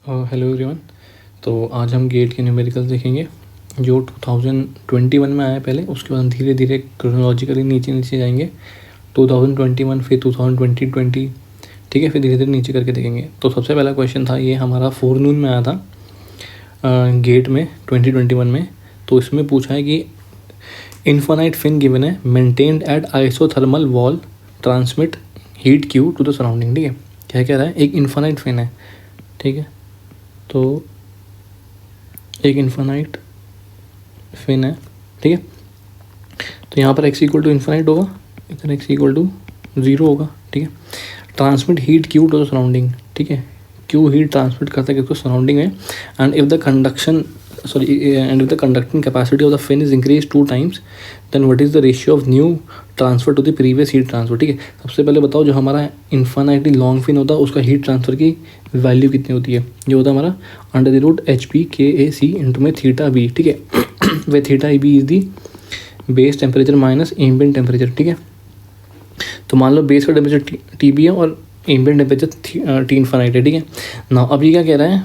Hello everyone. तो आज हम गेट के न्यूमेरिकल्स देखेंगे जो 2021 में आया पहले, उसके बाद हम धीरे धीरे क्रोनोलॉजिकली नीचे नीचे जाएंगे। 2021 फिर 2020, ठीक है, फिर धीरे धीरे नीचे करके देखेंगे। तो सबसे पहला क्वेश्चन था, ये हमारा फोरनून में आया था गेट में 2021 में। तो इसमें पूछा है कि इन्फानाइट फिन गिवन है, maintained at isothermal wall transmit heat Q to the surrounding. ठीक है, क्या कह रहा है, एक इन्फानाइट फिन है, ठीक है, तो एक इन्फानाइट फिन है, ठीक है। तो यहाँ पर x इक्वल टू इन्फानाइट होगा, इधर x इक्वल टू 0 होगा, ठीक है। Transmit heat Q to the surrounding, ठीक है, क्यू हीट ट्रांसमिट करता है किसको, सराउंडिंग में। And if the conducting capacity of the fin is increase 2 times, then what is the ratio of new transfer to the previous heat transfer. ठीक है, सबसे पहले बताओ, जो हमारा इन्फानाइटली लॉन्ग फिन होता है उसका हीट ट्रांसफर की वैल्यू कितनी होती है। ये होता है हमारा √HP/KAC इंटू में थीटा बी, ठीक है, where theta b is the base temperature minus ambient temperature, ठीक है। तो मान लो बेस का टेम्परेचर TB है और एम्बिएंट टेम्परेचर T इन्फानाइट है, ठीक है ना। अब ये क्या कह रहा है,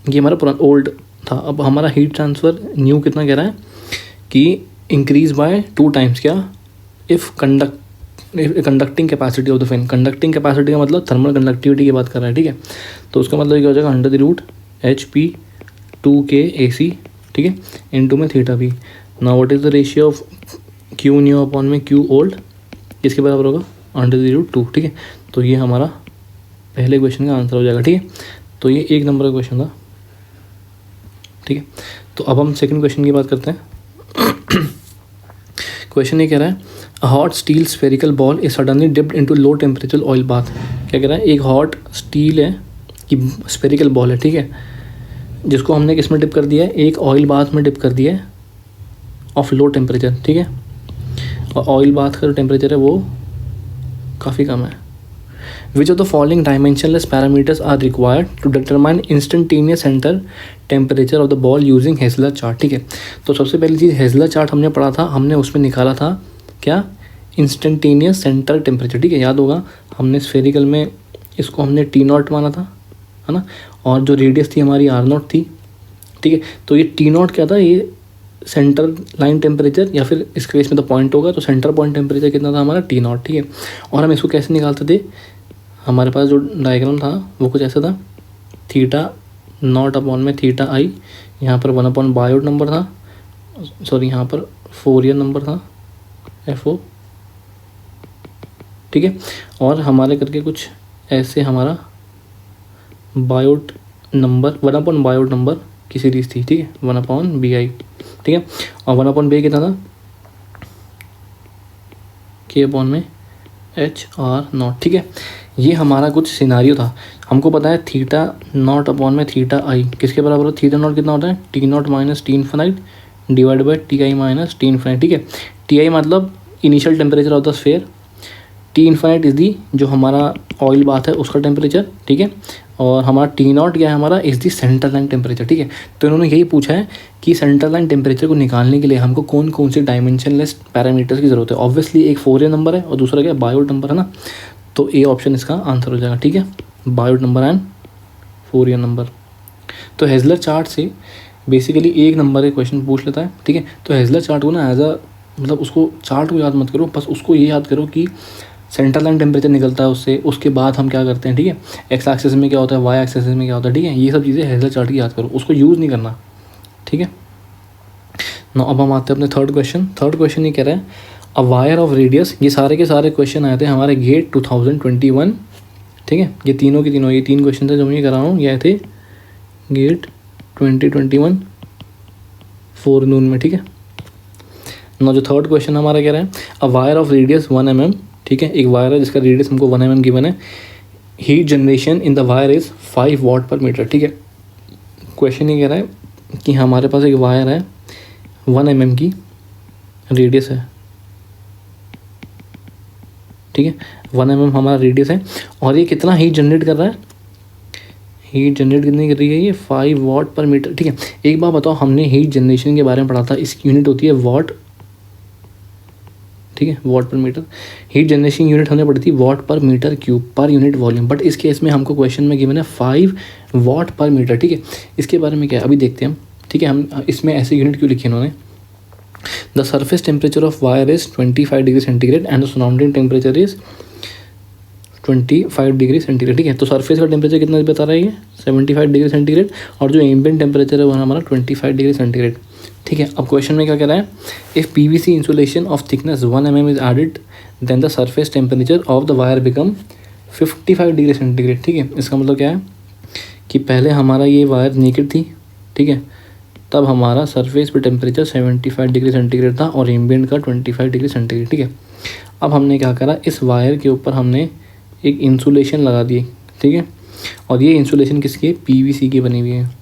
ये हमारा पुराना ओल्ड था, अब हमारा हीट ट्रांसफ़र न्यू कितना कह रहा है कि इंक्रीज बाय 2 times, क्या, if conducting capacity of the fin. Conducting capacity का मतलब थर्मल कंडक्टिविटी की बात कर रहा है, ठीक है। तो उसका मतलब क्या हो जाएगा, √HP/2KAC, ठीक है, इनटू में theta B. Now what is the ratio of Q new upon में क्यू ओल्ड, किसके बराबर होगा, √2, ठीक है। तो ये हमारा पहले क्वेश्चन का आंसर हो जाएगा, ठीक है। तो ये 1 नंबर का क्वेश्चन था, ठीक है। तो अब हम सेकंड क्वेश्चन की बात करते हैं। क्वेश्चन ये कह रहा है, a hot steel spherical ball is suddenly dipped into low temperature oil bath. क्या कह रहा है, एक हॉट स्टील है कि स्फेरिकल बॉल है, ठीक है, जिसको हमने किस में डिप कर दिया है, एक ऑयल बाथ में डिप कर दिया है ऑफ लो टेम्परेचर, ठीक है। और ऑयल बाथ का जो टेम्परेचर है वो काफ़ी कम है। Which of the following dimensionless parameters are required to determine instantaneous center temperature of the ball using Heisler chart, ठीक है। तो सबसे पहली चीज़ हेजलर चार्ट हमने पढ़ा था, हमने उसमें निकाला था क्या, इंस्टेंटेनियस सेंटर टेम्परेचर, ठीक है, याद होगा। हमने स्फेरिकल में इसको हमने T0 माना था, है ना, और जो रेडियस थी हमारी R0 थी, ठीक है। तो ये T0 क्या था, ये सेंटर लाइन टेम्परेचर, या फिर इस केस में तो पॉइंट होगा, तो सेंटर पॉइंट टेम्परेचर कितना था हमारा, T0, ठीक है। और हम इसको कैसे निकालते थे, हमारे पास जो डायग्राम था वो कुछ ऐसा था, θ0 अपॉन में θi, यहाँ पर 1 अपॉन बायोट नंबर था, सॉरी यहाँ पर फोरियर नंबर था FO, ठीक है। और हमारे करके कुछ ऐसे हमारा Biot number 1 upon Biot number की सीरीज़ थी, ठीक है, 1 अपॉन BI, ठीक है। और 1 अपॉन BI कितना था, K अपॉन में HR0, ठीक है। ये हमारा कुछ सिनारियो था। हमको पता है θ0 अपॉन में θi किसके बराबर हो, θ0 कितना होता है, T0 minus T infinite divide by Ti minus T infinite, ठीक है। Ti मतलब initial temperature of the sphere, T infinite is the जो हमारा ऑयल बाथ है उसका टेम्परेचर, ठीक है। और हमारा T0 क्या है, हमारा is the centre line temperature, ठीक है। तो इन्होंने यही पूछा है कि सेंटर लाइन टेम्परेचर को निकालने के लिए हमको कौन कौन से डायमेंशनलेस पैरामीटर्स की ज़रूरत है। ऑब्वियसली एक फोरियर नंबर है और दूसरा क्या, बायोट नंबर है ना। तो ए ऑप्शन इसका आंसर हो जाएगा, ठीक है, Biot number and Fourier number. तो हेजलर चार्ट से बेसिकली 1 नंबर के क्वेश्चन पूछ लेता है, ठीक है। तो हेजलर चार्ट को ना मतलब उसको चार्ट को याद मत करो, बस उसको ये याद करो कि सेंटर लाइन टेम्परेचर निकलता है उससे, उसके बाद हम क्या करते हैं, ठीक है, एक्स एक्सिस में क्या होता है, वाई एक्सिस में क्या होता है, ठीक है। ये सब चीज़ें हेजलर चार्ट की याद करो, उसको यूज़ नहीं करना, ठीक है ना। अब हम आते हैं अपने थर्ड क्वेश्चन ये कह रहा है, अ वायर ऑफ रेडियस, ये सारे के सारे क्वेश्चन आए थे हमारे गेट 2021, ठीक है। ये तीनों के तीनों, ये 3 क्वेश्चन थे जो मैं करा रहा हूँ, ये आए थे गेट 2021 फोरनून में, ठीक है ना। जो थर्ड क्वेश्चन हमारा कह रहा है, a wire of radius 1 mm, ठीक है, एक वायर है जिसका रेडियस हमको 1 mm गिवन है, heat generation in the wire is 5 watt per metre, ठीक है। क्वेश्चन ये कह रहा है कि हमारे पास एक वायर है 1 mm की रेडियस है, ठीक है, 1 mm हमारा रेडियस है, और ये कितना हीट जनरेट कर रहा है, हीट जनरेट कितनी कर रही है, ये 5 वाट पर मीटर, ठीक है। एक बार बताओ, हमने हीट जनरेशन के बारे में पढ़ा था, इसकी यूनिट होती है वाट ठीक है, वॉट पर मीटर। हीट जनरेशन यूनिट हमें पड़ी थी वॉट पर मीटर क्यूब पर यूनिट वॉल्यूम, बट इस केस में हमको क्वेश्चन में गिवन है 5 वॉट पर मीटर, ठीक है। इसके बारे में क्या है अभी देखते हैं हम, ठीक है। हम इसमें ऐसे यूनिट क्यों लिखे इन्होंने, the surface temperature of wire is 25 degree centigrade and the surrounding temperature is 25 degree centigrade, ठीक है। तो सरफेस का टेम्परेचर कितना बता रहा है ये 75 डिग्री सेंटीग्रेड, और जो एम्बिएंट टेम्परेचर है वो हमारा 25 डिग्री सेंटीग्रेड, ठीक है। अब क्वेश्चन में क्या कह रहा है, if PVC insulation of thickness 1 mm is added then the surface temperature of the wire become 55 degree centigrade, ठीक है। इसका मतलब क्या है कि पहले हमारा ये वायर नेकेड थी, ठीक है, तब हमारा सरफेस पे टेम्परेचर 75 डिग्री सेंटीग्रेड था और एम्बिएंट का 25 डिग्री सेंटीग्रेड, ठीक है। अब हमने क्या करा, इस वायर के ऊपर हमने एक इंसुलेशन लगा दी, ठीक है, और ये इंसुलेशन किसकी है, पीवीसी की बनी हुई है।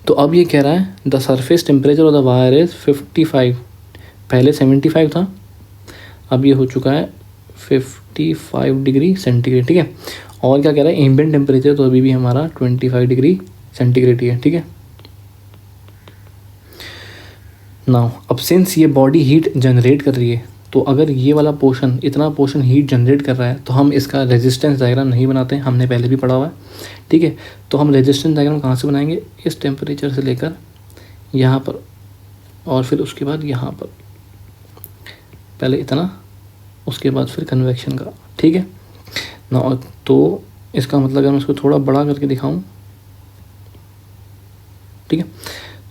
तो अब ये कह रहा है the surface temperature of the wire is 55, पहले 75 था, अब ये हो चुका है 55 डिग्री सेंटीग्रेड, ठीक है। और क्या कह रहा है, एम्बिएंट टेम्परेचर तो अभी भी हमारा 25 डिग्री सेंटीग्रेड ही है, ठीक है। नाउ अब सिंस ये बॉडी हीट जनरेट कर रही है, तो अगर ये वाला पोर्शन, इतना पोर्शन हीट जनरेट कर रहा है, तो हम इसका रेजिस्टेंस डायग्राम नहीं बनाते हैं, हमने पहले भी पढ़ा हुआ है, ठीक है। तो हम रेजिस्टेंस डायग्राम कहाँ से बनाएंगे, इस टेम्परेचर से लेकर यहाँ पर और फिर उसके बाद यहाँ पर, पहले इतना, उसके बाद फिर कन्वेक्शन का, ठीक है ना। तो इसका मतलब अगर मैं उसको थोड़ा बड़ा करके दिखाऊँ, ठीक है,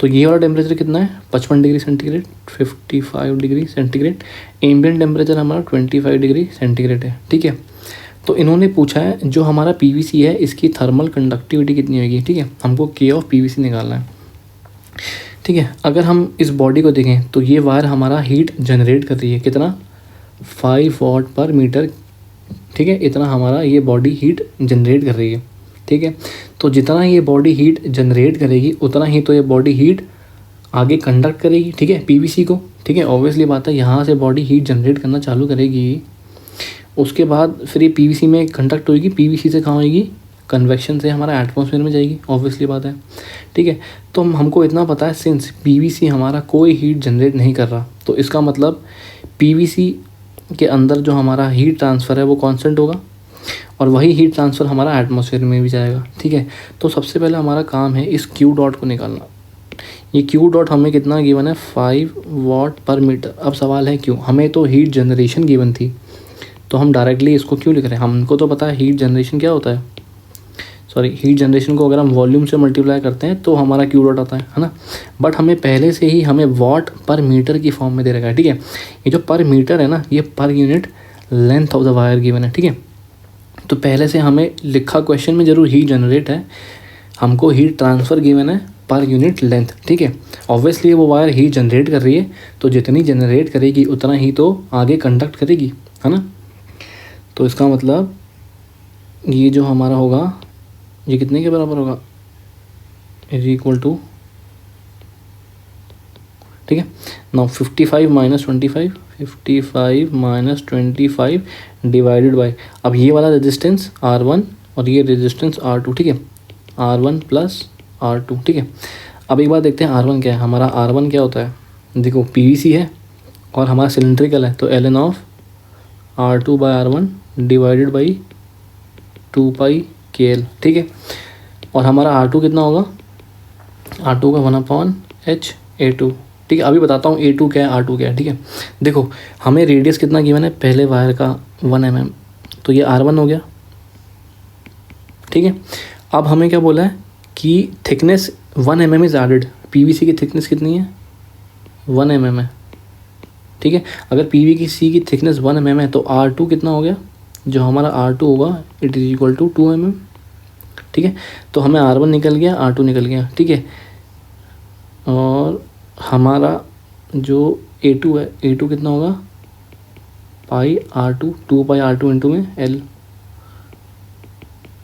तो ये वाला टेम्परेचर कितना है 55 degree centigrade, 55 degree centigrade, ambient temperature हमारा 25 डिग्री सेंटीग्रेड है, ठीक है। तो इन्होंने पूछा है जो हमारा पीवीसी है इसकी थर्मल कंडक्टिविटी कितनी होगी, ठीक है, हमको के ऑफ पीवीसी निकालना है, ठीक है। अगर हम इस बॉडी को देखें तो ये वायर हमारा हीट जनरेट कर रही है, कितना 5 वॉट पर मीटर, ठीक है, इतना हमारा ये बॉडी हीट जनरेट कर रही है, ठीक है। तो जितना ये बॉडी हीट जनरेट करेगी उतना ही तो ये बॉडी हीट आगे कंडक्ट करेगी, ठीक है, पीवीसी को, ठीक है। ऑब्वियसली बात है, यहाँ से बॉडी हीट जनरेट करना चालू करेगी, उसके बाद फिर ये पीवीसी में कंडक्ट होगी, पीवीसी से कहाँ होगी, कन्वेक्शन से हमारा एटमॉस्फेयर में जाएगी, ऑब्वियसली बात है, ठीक है। तो हमको इतना पता है सिंस पीवीसी हमारा कोई हीट जनरेट नहीं कर रहा, तो इसका मतलब पीवीसी के अंदर जो हमारा हीट ट्रांसफ़र है वो कांस्टेंट होगा, और वही हीट ट्रांसफ़र हमारा एटमॉस्फेयर में भी जाएगा, ठीक है। तो सबसे पहले हमारा काम है इस क्यू डॉट को निकालना। ये क्यू डॉट हमें कितना गिवन है 5 वॉट पर मीटर। अब सवाल है क्यों, हमें तो हीट जनरेशन गिवन थी, तो हम डायरेक्टली इसको क्यों लिख रहे हैं, हमको तो पता है हीट जनरेशन क्या होता है, सॉरी हीट जनरेशन को अगर हम वॉल्यूम से मल्टीप्लाई करते हैं तो हमारा क्यू डॉट आता है ना। बट हमें पहले से ही हमें वॉट पर मीटर की फॉर्म में दे रखा है, ठीक है। ये जो पर मीटर है ना, ये per unit length of the wire given है, ठीक है। तो पहले से हमें लिखा क्वेश्चन में जरूर हीट जनरेट है, हमको हीट ट्रांसफ़र गिवन है पर यूनिट लेंथ, ठीक है। ऑब्वियसली वो वायर हीट जनरेट कर रही है, तो जितनी जनरेट करेगी उतना ही तो आगे कंडक्ट करेगी, है ना। तो इसका मतलब ये जो हमारा होगा ये कितने के बराबर होगा, इज इक्वल टू, ठीक है। Now 55 minus 25, 55 minus 25 divided by, अब ये वाला रेजिस्टेंस R1 और ये रेजिस्टेंस R2, ठीक है, R1 प्लस R2, ठीक है। अब एक बात देखते हैं R1 क्या है, हमारा R1 क्या होता है, देखो पीवीसी है और हमारा सिलेंड्रिकल है, तो ln of R2 by R1 divided by 2 pi KL, ठीक है। और हमारा R2 कितना होगा, R2 का 1/h A2, ठीक है। अभी बताता हूँ A2 क्या है R2 क्या है, ठीक है। देखो हमें रेडियस कितना गिवन है पहले वायर का 1 mm, तो ये R1 हो गया, ठीक है। अब हमें क्या बोला है कि thickness 1 mm is added, PVC की थिकनेस कितनी है 1 mm है, ठीक है। अगर पीवीसी की थिकनेस 1 mm है तो R2 कितना हो गया, जो हमारा R2 होगा it is equal to 2 mm, ठीक है। तो हमें R1 निकल गया, R2 निकल गया, ठीक है। और हमारा जो A2 है, A2 कितना होगा पाई R2, 2 पाई R2 इंटू में L,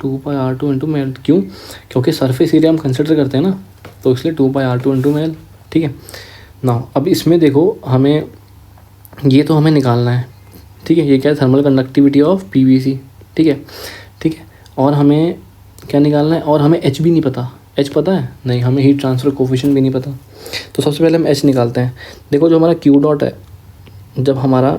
2 पाई R2 इंटू में L, क्यों, क्योंकि सरफेस एरिया हम कंसिडर करते हैं ना, तो इसलिए 2 पाई R2 इंटू में L, ठीक है ना। अब इसमें देखो हमें ये तो हमें निकालना है, ठीक है, ये क्या है थर्मल कंडक्टिविटी ऑफ पीवीसी, ठीक है, ठीक है। और हमें क्या निकालना है, और हमें H भी नहीं पता, H पता है नहीं, हमें हीट ट्रांसफ़र कोफिशिएंट भी नहीं पता। तो सबसे पहले हम H निकालते हैं। देखो जो हमारा क्यू डॉट है जब हमारा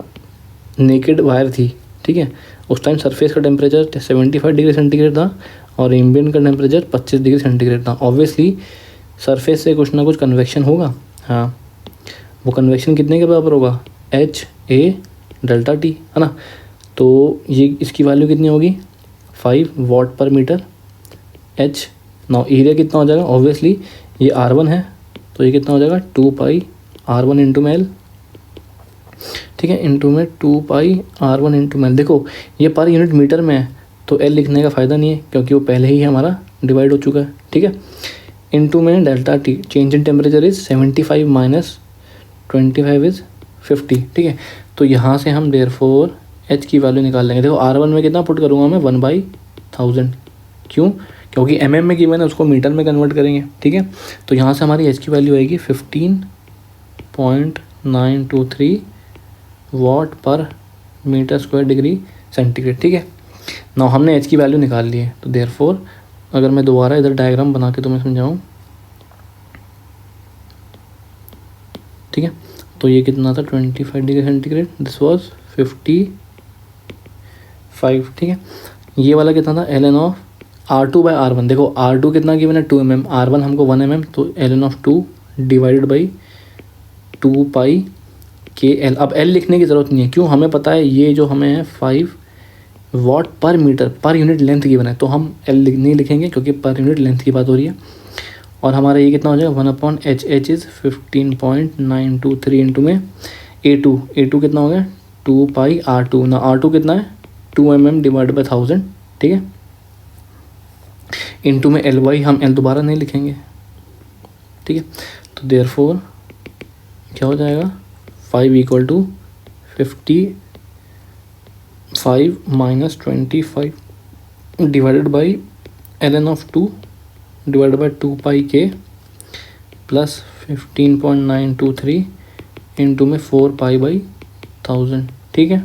नेकेड वायर थी, ठीक है, उस टाइम सरफेस का टेम्परेचर 75 डिग्री सेंटीग्रेड था और एम्बिएंट का टेम्परेचर 25 डिग्री सेंटीग्रेड था। ऑब्वियसली सरफेस से कुछ ना कुछ कन्वेक्शन होगा। हाँ, वो कन्वेक्शन कितने के बराबर होगा, एच ए डेल्टा टी, है ना। तो ये इसकी वैल्यू कितनी होगी, 5 वाट per metre H. Now area कितना हो जाएगा, ऑब्वियसली ये R1 है तो ये कितना हो जाएगा 2 पाई R1 इंटू में L, ठीक है, इंटू में 2 पाई R1 इंटू में L। देखो ये पर यूनिट मीटर में है तो L लिखने का फ़ायदा नहीं है क्योंकि वो पहले ही हमारा डिवाइड हो चुका है, ठीक है। इंटू में delta T, change in temperature is 75 minus 25 is 50, ठीक है। तो यहाँ से हम देयरफॉर H की वैल्यू निकाल लेंगे। देखो R1 में कितना पुट करूँगा मैं, 1/1000, क्यों, क्योंकि mm में गिवन है, उसको मीटर में कन्वर्ट करेंगे, ठीक है। तो यहाँ से हमारी H की वैल्यू आएगी 15.923 वाट per metre square degree centigrade, ठीक है। नाउ हमने H की वैल्यू निकाल ली है। तो देयरफॉर अगर मैं दोबारा इधर डायग्राम बना के तुम्हें समझाऊँ, ठीक है, तो ये कितना था 25 डिग्री सेंटीग्रेड, दिस वाज 55, ठीक है। ये वाला कितना था, ln ऑफ R2/R1। देखो R2 कितना गिवन है 2 mm, R1 हमको 1 mm, तो ln of 2 divided by 2 pi KL। अब L लिखने की ज़रूरत नहीं है, क्यों, हमें पता है ये जो हमें है 5 वाट per metre per unit length given है, तो हम L नहीं लिखेंगे क्योंकि पर यूनिट लेंथ की बात हो रही है। और हमारा ये कितना हो जाएगा 1/H, H इज़ 15.923 इंटू में A2 कितना हो गया 2 पाई R2 ना, R2 कितना है 2 mm डिवाइड बाई 1000, ठीक है, इंटू में LY, हम L दोबारा नहीं लिखेंगे, ठीक है। तो देयरफॉर क्या हो जाएगा 5 equal to 55 minus 25 divided by ln of 2 divided by 2 pi के प्लस 15.923 इंटू में 4 पाई बाई 1000, ठीक है।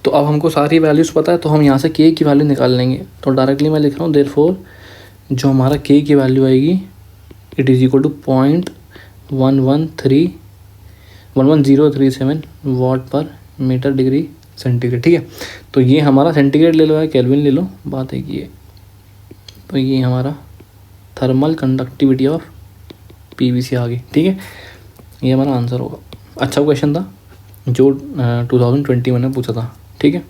तो अब हमको सारी वैल्यूज़ पता है तो हम यहाँ से k की वैल्यू निकाल लेंगे। तो डायरेक्टली मैं लिख रहा हूँ देयरफॉर जो हमारा k की वैल्यू आएगी it is equal to 0.1137 watt per metre degree centigrade, ठीक है। तो ये हमारा सेंटीग्रेड ले लो या केल्विन ले लो, बात है कि ये, तो ये हमारा थर्मल कंडक्टिविटी ऑफ PVC आ गई, ठीक है। ये हमारा आंसर होगा। अच्छा क्वेश्चन था जो 2021 में पूछा था, ठीक है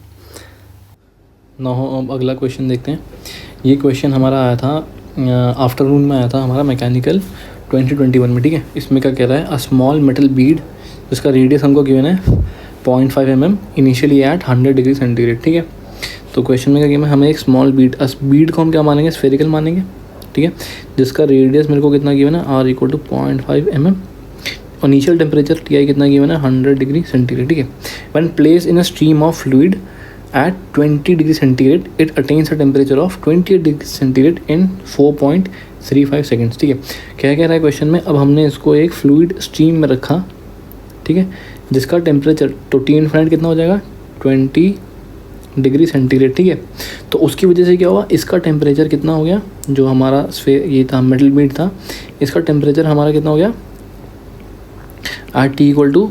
ना। हो अब अगला क्वेश्चन देखते हैं। ये क्वेश्चन हमारा आया था आफ्टरनून में आया था हमारा मैकेनिकल 2021 में, ठीक है। इसमें क्या कह रहा है, अ स्मॉल मेटल बीड जिसका रेडियस हमको गिवन है 0.5 mm initially at 100 degree centigrade, ठीक है। तो क्वेश्चन में क्या गिवन है, हमें एक स्मॉल बीड, बीड को हम क्या मानेंगे, स्फेरिकल मानेंगे, ठीक है, जिसका रेडियस मेरे को कितना गिवन है R इक्वल टू 0.5 mm और इनिशियल टेम्परेचर Ti कितना गिवन है 100 डिग्री सेंटीग्रेड, ठीक है। When place in a stream of fluid at 20 degree centigrade it attains a temperature of 28 degree centigrade in 4.35 seconds, ठीक है। क्या कह रहा है क्वेश्चन में, अब हमने इसको एक फ्लूइड स्ट्रीम में रखा, ठीक है, जिसका टेम्परेचर तो T इनफाइनाइट कितना हो जाएगा 20 डिग्री सेंटीग्रेड, ठीक है। तो उसकी वजह से क्या हुआ, इसका टेम्परेचर कितना हो गया, जो हमारा ये था मेटल बीड था, इसका टेम्परेचर हमारा कितना हो गया at T equal to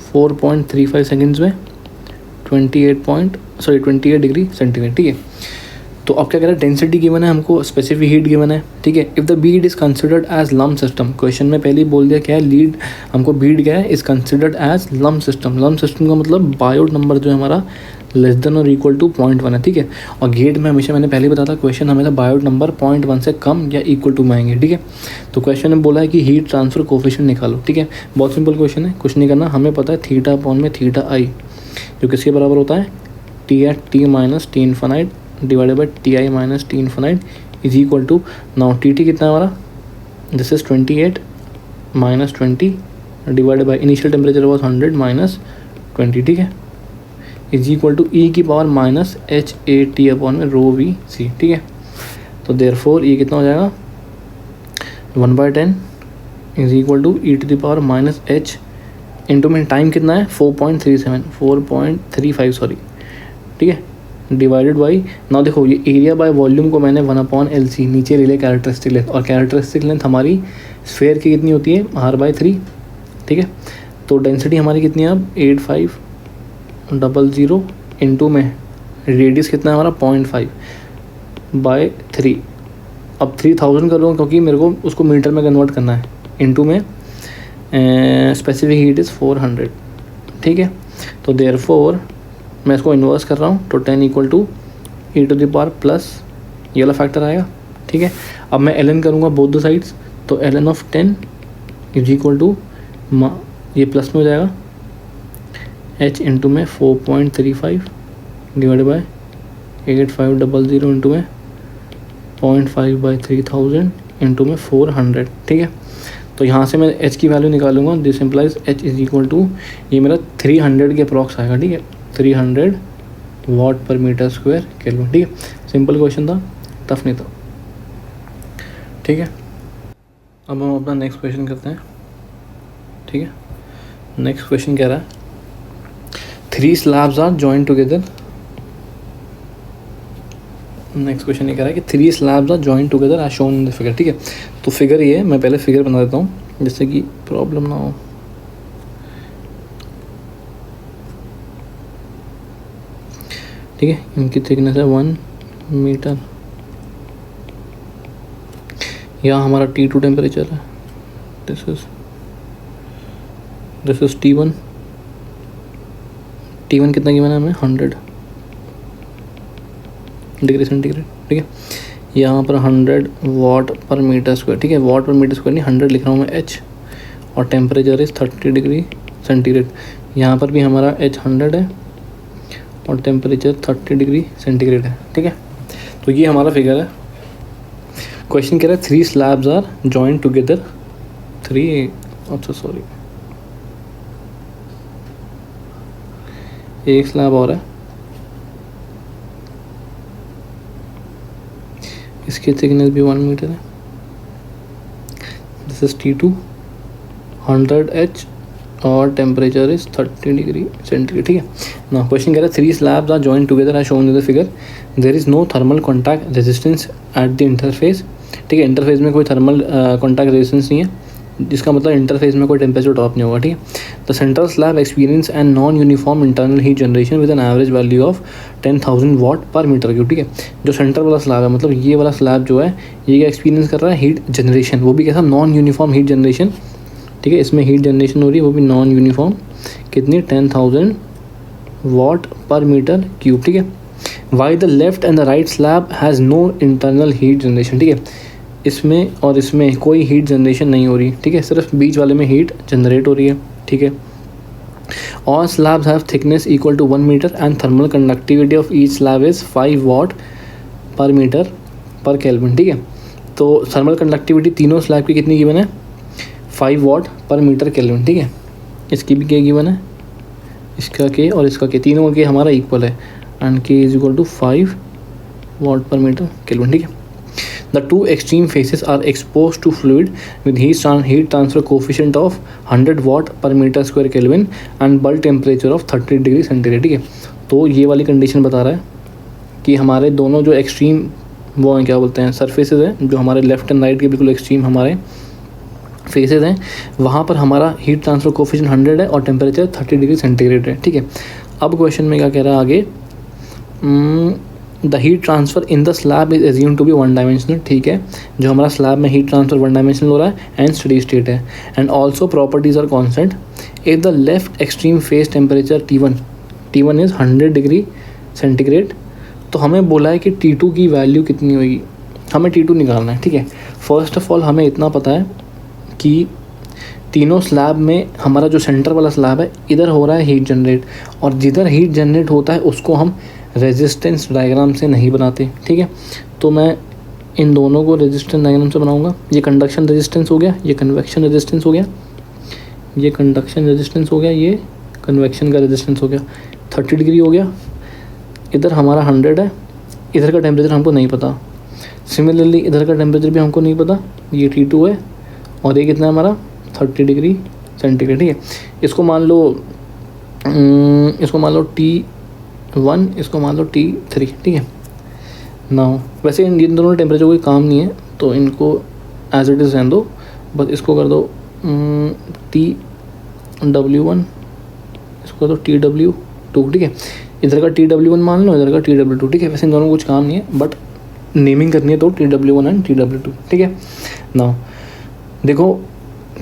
4.35 seconds में 28 डिग्री सेंटीग्रेड, ठीक है। तो अब क्या कह रहा है, डेंसिटी गिवन है हमको, स्पेसिफिक हीट गिवन है, ठीक है। If the bead is considered as lump system, question में पहले ही बोल दिया क्या है, लीड हमको बीड क्या है, is considered as lump system. Lump system का मतलब बायोट नंबर जो है हमारा लेस देन और इक्वल टू 0.1 है, ठीक है। और गेट में हमेशा मैंने पहले बताया था क्वेश्चन हमेशा बायोट नंबर 0.1 से कम या इक्वल टू में आएंगे, ठीक है। तो क्वेश्चन में बोला है कि हीट ट्रांसफर कोफिशिएंट निकालो, ठीक है। बहुत सिंपल क्वेश्चन है, कुछ नहीं करना, हमें पता है थीटा अपॉन में थीटा आई जो किसके बराबर होता है T minus T infinite divided by Ti minus T infinite is equal to, now Tt कितना है हमारा, this is 28 minus 20 divided by initial temperature was 100 minus 20, ठीक है, इज इक्वल टू ई की पावर माइनस HAT अपॉन में रो VC, ठीक है। तो देयरफॉर ये कितना हो जाएगा 1/10 is equal to e to the power minus H into में टाइम कितना है 4.35 सॉरी, ठीक है, डिवाइडेड बाई, ना देखो ये एरिया बाय वॉल्यूम को मैंने 1/LC नीचे रिले कैरेक्टरिस्टिक लेंथ, और कैरेक्टरिस्टिक लेंथ हमारी स्फेयर की कितनी होती है R/3, ठीक है। तो डेंसिटी हमारी कितनी है अब 8500 इंटू में रेडियस कितना है हमारा 0.5/3। अब 3000 कर लूँगा क्योंकि मेरे को उसको मीटर में कन्वर्ट करना है, इंटू में स्पेसिफिक हीट इज़ 400, ठीक है। तो देयरफॉर मैं इसको इन्वर्स कर रहा हूँ, तो 10 = e⁻+ ये वाला फैक्टर आएगा, ठीक है। अब मैं ln करूँगा बोथ द साइड्स, तो ln ऑफ 10 = ये प्लस में हो जाएगा h इंटू में 4.35 डिवाइड बाय 8500 इंटू में 0.5/3000 इंटू में 400, ठीक है। तो यहाँ से मैं h की वैल्यू निकालूंगा, दिस इम्प्लाइज h = ये मेरा 300 के अप्रॉक्स आएगा, ठीक है, 300 Wm²K, ठीक है। सिंपल क्वेश्चन था, टफ नहीं था, ठीक है। अब हम अपना नेक्स्ट क्वेश्चन करते हैं, ठीक है। नेक्स्ट क्वेश्चन कह रहा है 3 slabs are join together. Next question ये कह रहा है कि 3 slabs are join together as shown in the figure, ठीक है। तो फिगर ये है, मैं पहले फिगर बना देता हूँ जिससे कि प्रॉब्लम ना हो। ठीक है, इनकी थिकनेस है 1 मीटर। यहाँ हमारा T2 टेम्परेचर है, दिस इज T1 कितना गिवन है हमें 100 डिग्री सेंटीग्रेड, ठीक है। यहाँ पर 100 Wm², ठीक है, Wm² नहीं 100 लिख रहा हूँ मैं h, और टेम्परेचर इज़ 30 डिग्री सेंटीग्रेड। यहाँ पर भी हमारा h 100 है और टेम्परेचर 30 डिग्री सेंटीग्रेड है, ठीक है। तो ये हमारा फिगर है। क्वेश्चन कह रहा है 3 slabs are join together, 1 slab और है, इसकी थिकनेस भी 1 मीटर है। दिस इज T2 100H और टेम्परेचर इज 30 डिग्री सेंटीग्रेड, ठीक है ना। क्वेश्चन कह रहा है 3 slabs are join together as shown in the figure, there is no thermal contact resistance at the interface, ठीक है। इंटरफेस में कोई थर्मल कॉन्टैक्ट रेजिस्टेंस नहीं है, जिसका मतलब इंटरफेस में कोई टेम्परेचर ड्रॉप नहीं होगा, ठीक है। The central slab experience and non uniform internal heat generation with an average value of 10,000 Wm², ठीक है। जो सेंटर वाला स्लैब है, मतलब ये वाला स्लैब जो है, ये क्या एक्सपीरियंस कर रहा है, हीट जनरेशन, वो भी कैसा, नॉन यूनिफॉर्म हीट जनरेशन, ठीक है। इसमें हीट जनरेशन हो रही है, वो भी नॉन यूनिफॉर्म, कितनी 10,000 Wm³, ठीक है। Why the left and the right slab has no internal heat generation, ठीक है। इसमें और इसमें कोई हीट जनरेशन नहीं हो रही, ठीक है, सिर्फ बीच वाले में हीट जनरेट हो रही है, ठीक है। All slabs have thickness equal to 1 metre and thermal conductivity of each slab is 5 Wm/K, ठीक है। तो थर्मल कंडक्टिविटी तीनों स्लैब की कितनी गिवन है, 5 Wm/K, ठीक है। इसकी भी क्या गिवन है, इसका K और इसका K, तीनों का K हमारा इक्वल है, एंड K = 5 Wm/K, ठीक है। The two extreme faces are exposed to fluid with heat transfer coefficient of 100 Wm²K and bulk temperature of 30 degree centigrade, ठीक है। तो ये वाली कंडीशन बता रहा है कि हमारे दोनों जो एक्सट्रीम वो हैं, क्या बोलते हैं, सरफेसेस हैं, जो हमारे लेफ्ट एंड राइट के बिल्कुल एक्सट्रीम हमारे फेसेस हैं, वहाँ पर हमारा हीट ट्रांसफ़र कोफिशिएंट 100 है और टेम्परेचर 30 डिग्री सेंटीग्रेड है, ठीक है। अब क्वेश्चन में क्या कह रहा है आगे, the heat transfer in the slab is assume to be 1 dimensional, ठीक है। जो हमारा स्लैब में हीट ट्रांसफ़र 1 डायमेंशनल हो रहा है एंड स्टडी स्टेट है, and also properties are constant. If the left extreme face temperature T1 is 100 degree centigrade, तो हमें बोला है कि T2 की वैल्यू कितनी होगी, हमें T2 निकालना है, ठीक है। फर्स्ट ऑफ ऑल हमें इतना पता है कि तीनों स्लैब में हमारा जो सेंटर वाला स्लैब है, इधर हो रहा है हीट जनरेट, और जिधर हीट जनरेट होता है उसको हम रेजिस्टेंस डायग्राम से नहीं बनाते, ठीक है। तो मैं इन दोनों को रेजिस्टेंस डायग्राम से बनाऊंगा। ये कंडक्शन रेजिस्टेंस हो गया, ये कन्वेक्शन रेजिस्टेंस हो गया, ये कंडक्शन रेजिस्टेंस हो गया, ये कन्वेक्शन का रेजिस्टेंस हो गया, 30 डिग्री हो गया। इधर हमारा 100 है, इधर का टेम्परेचर हमको नहीं पता, सिमिलरली इधर का टेम्परेचर भी हमको नहीं पता, ये T2 है और ये कितना है हमारा 30 डिग्री सेंटीग्रेड, ठीक है। इसको मान लो T1, इसको मान लो T3, ठीक है ना। वैसे इन दोनों टेम्परेचर कोई काम नहीं है, तो इनको एज इट इज़ रहने दो, बस इसको कर दो W1, इसको तो TW2, ठीक है। इधर का TW1 मान लो, इधर का TW2, ठीक है। वैसे इन दोनों कुछ काम नहीं है, बट नेमिंग करनी है तो TW1 एंड TW2, ठीक है। नाउ देखो,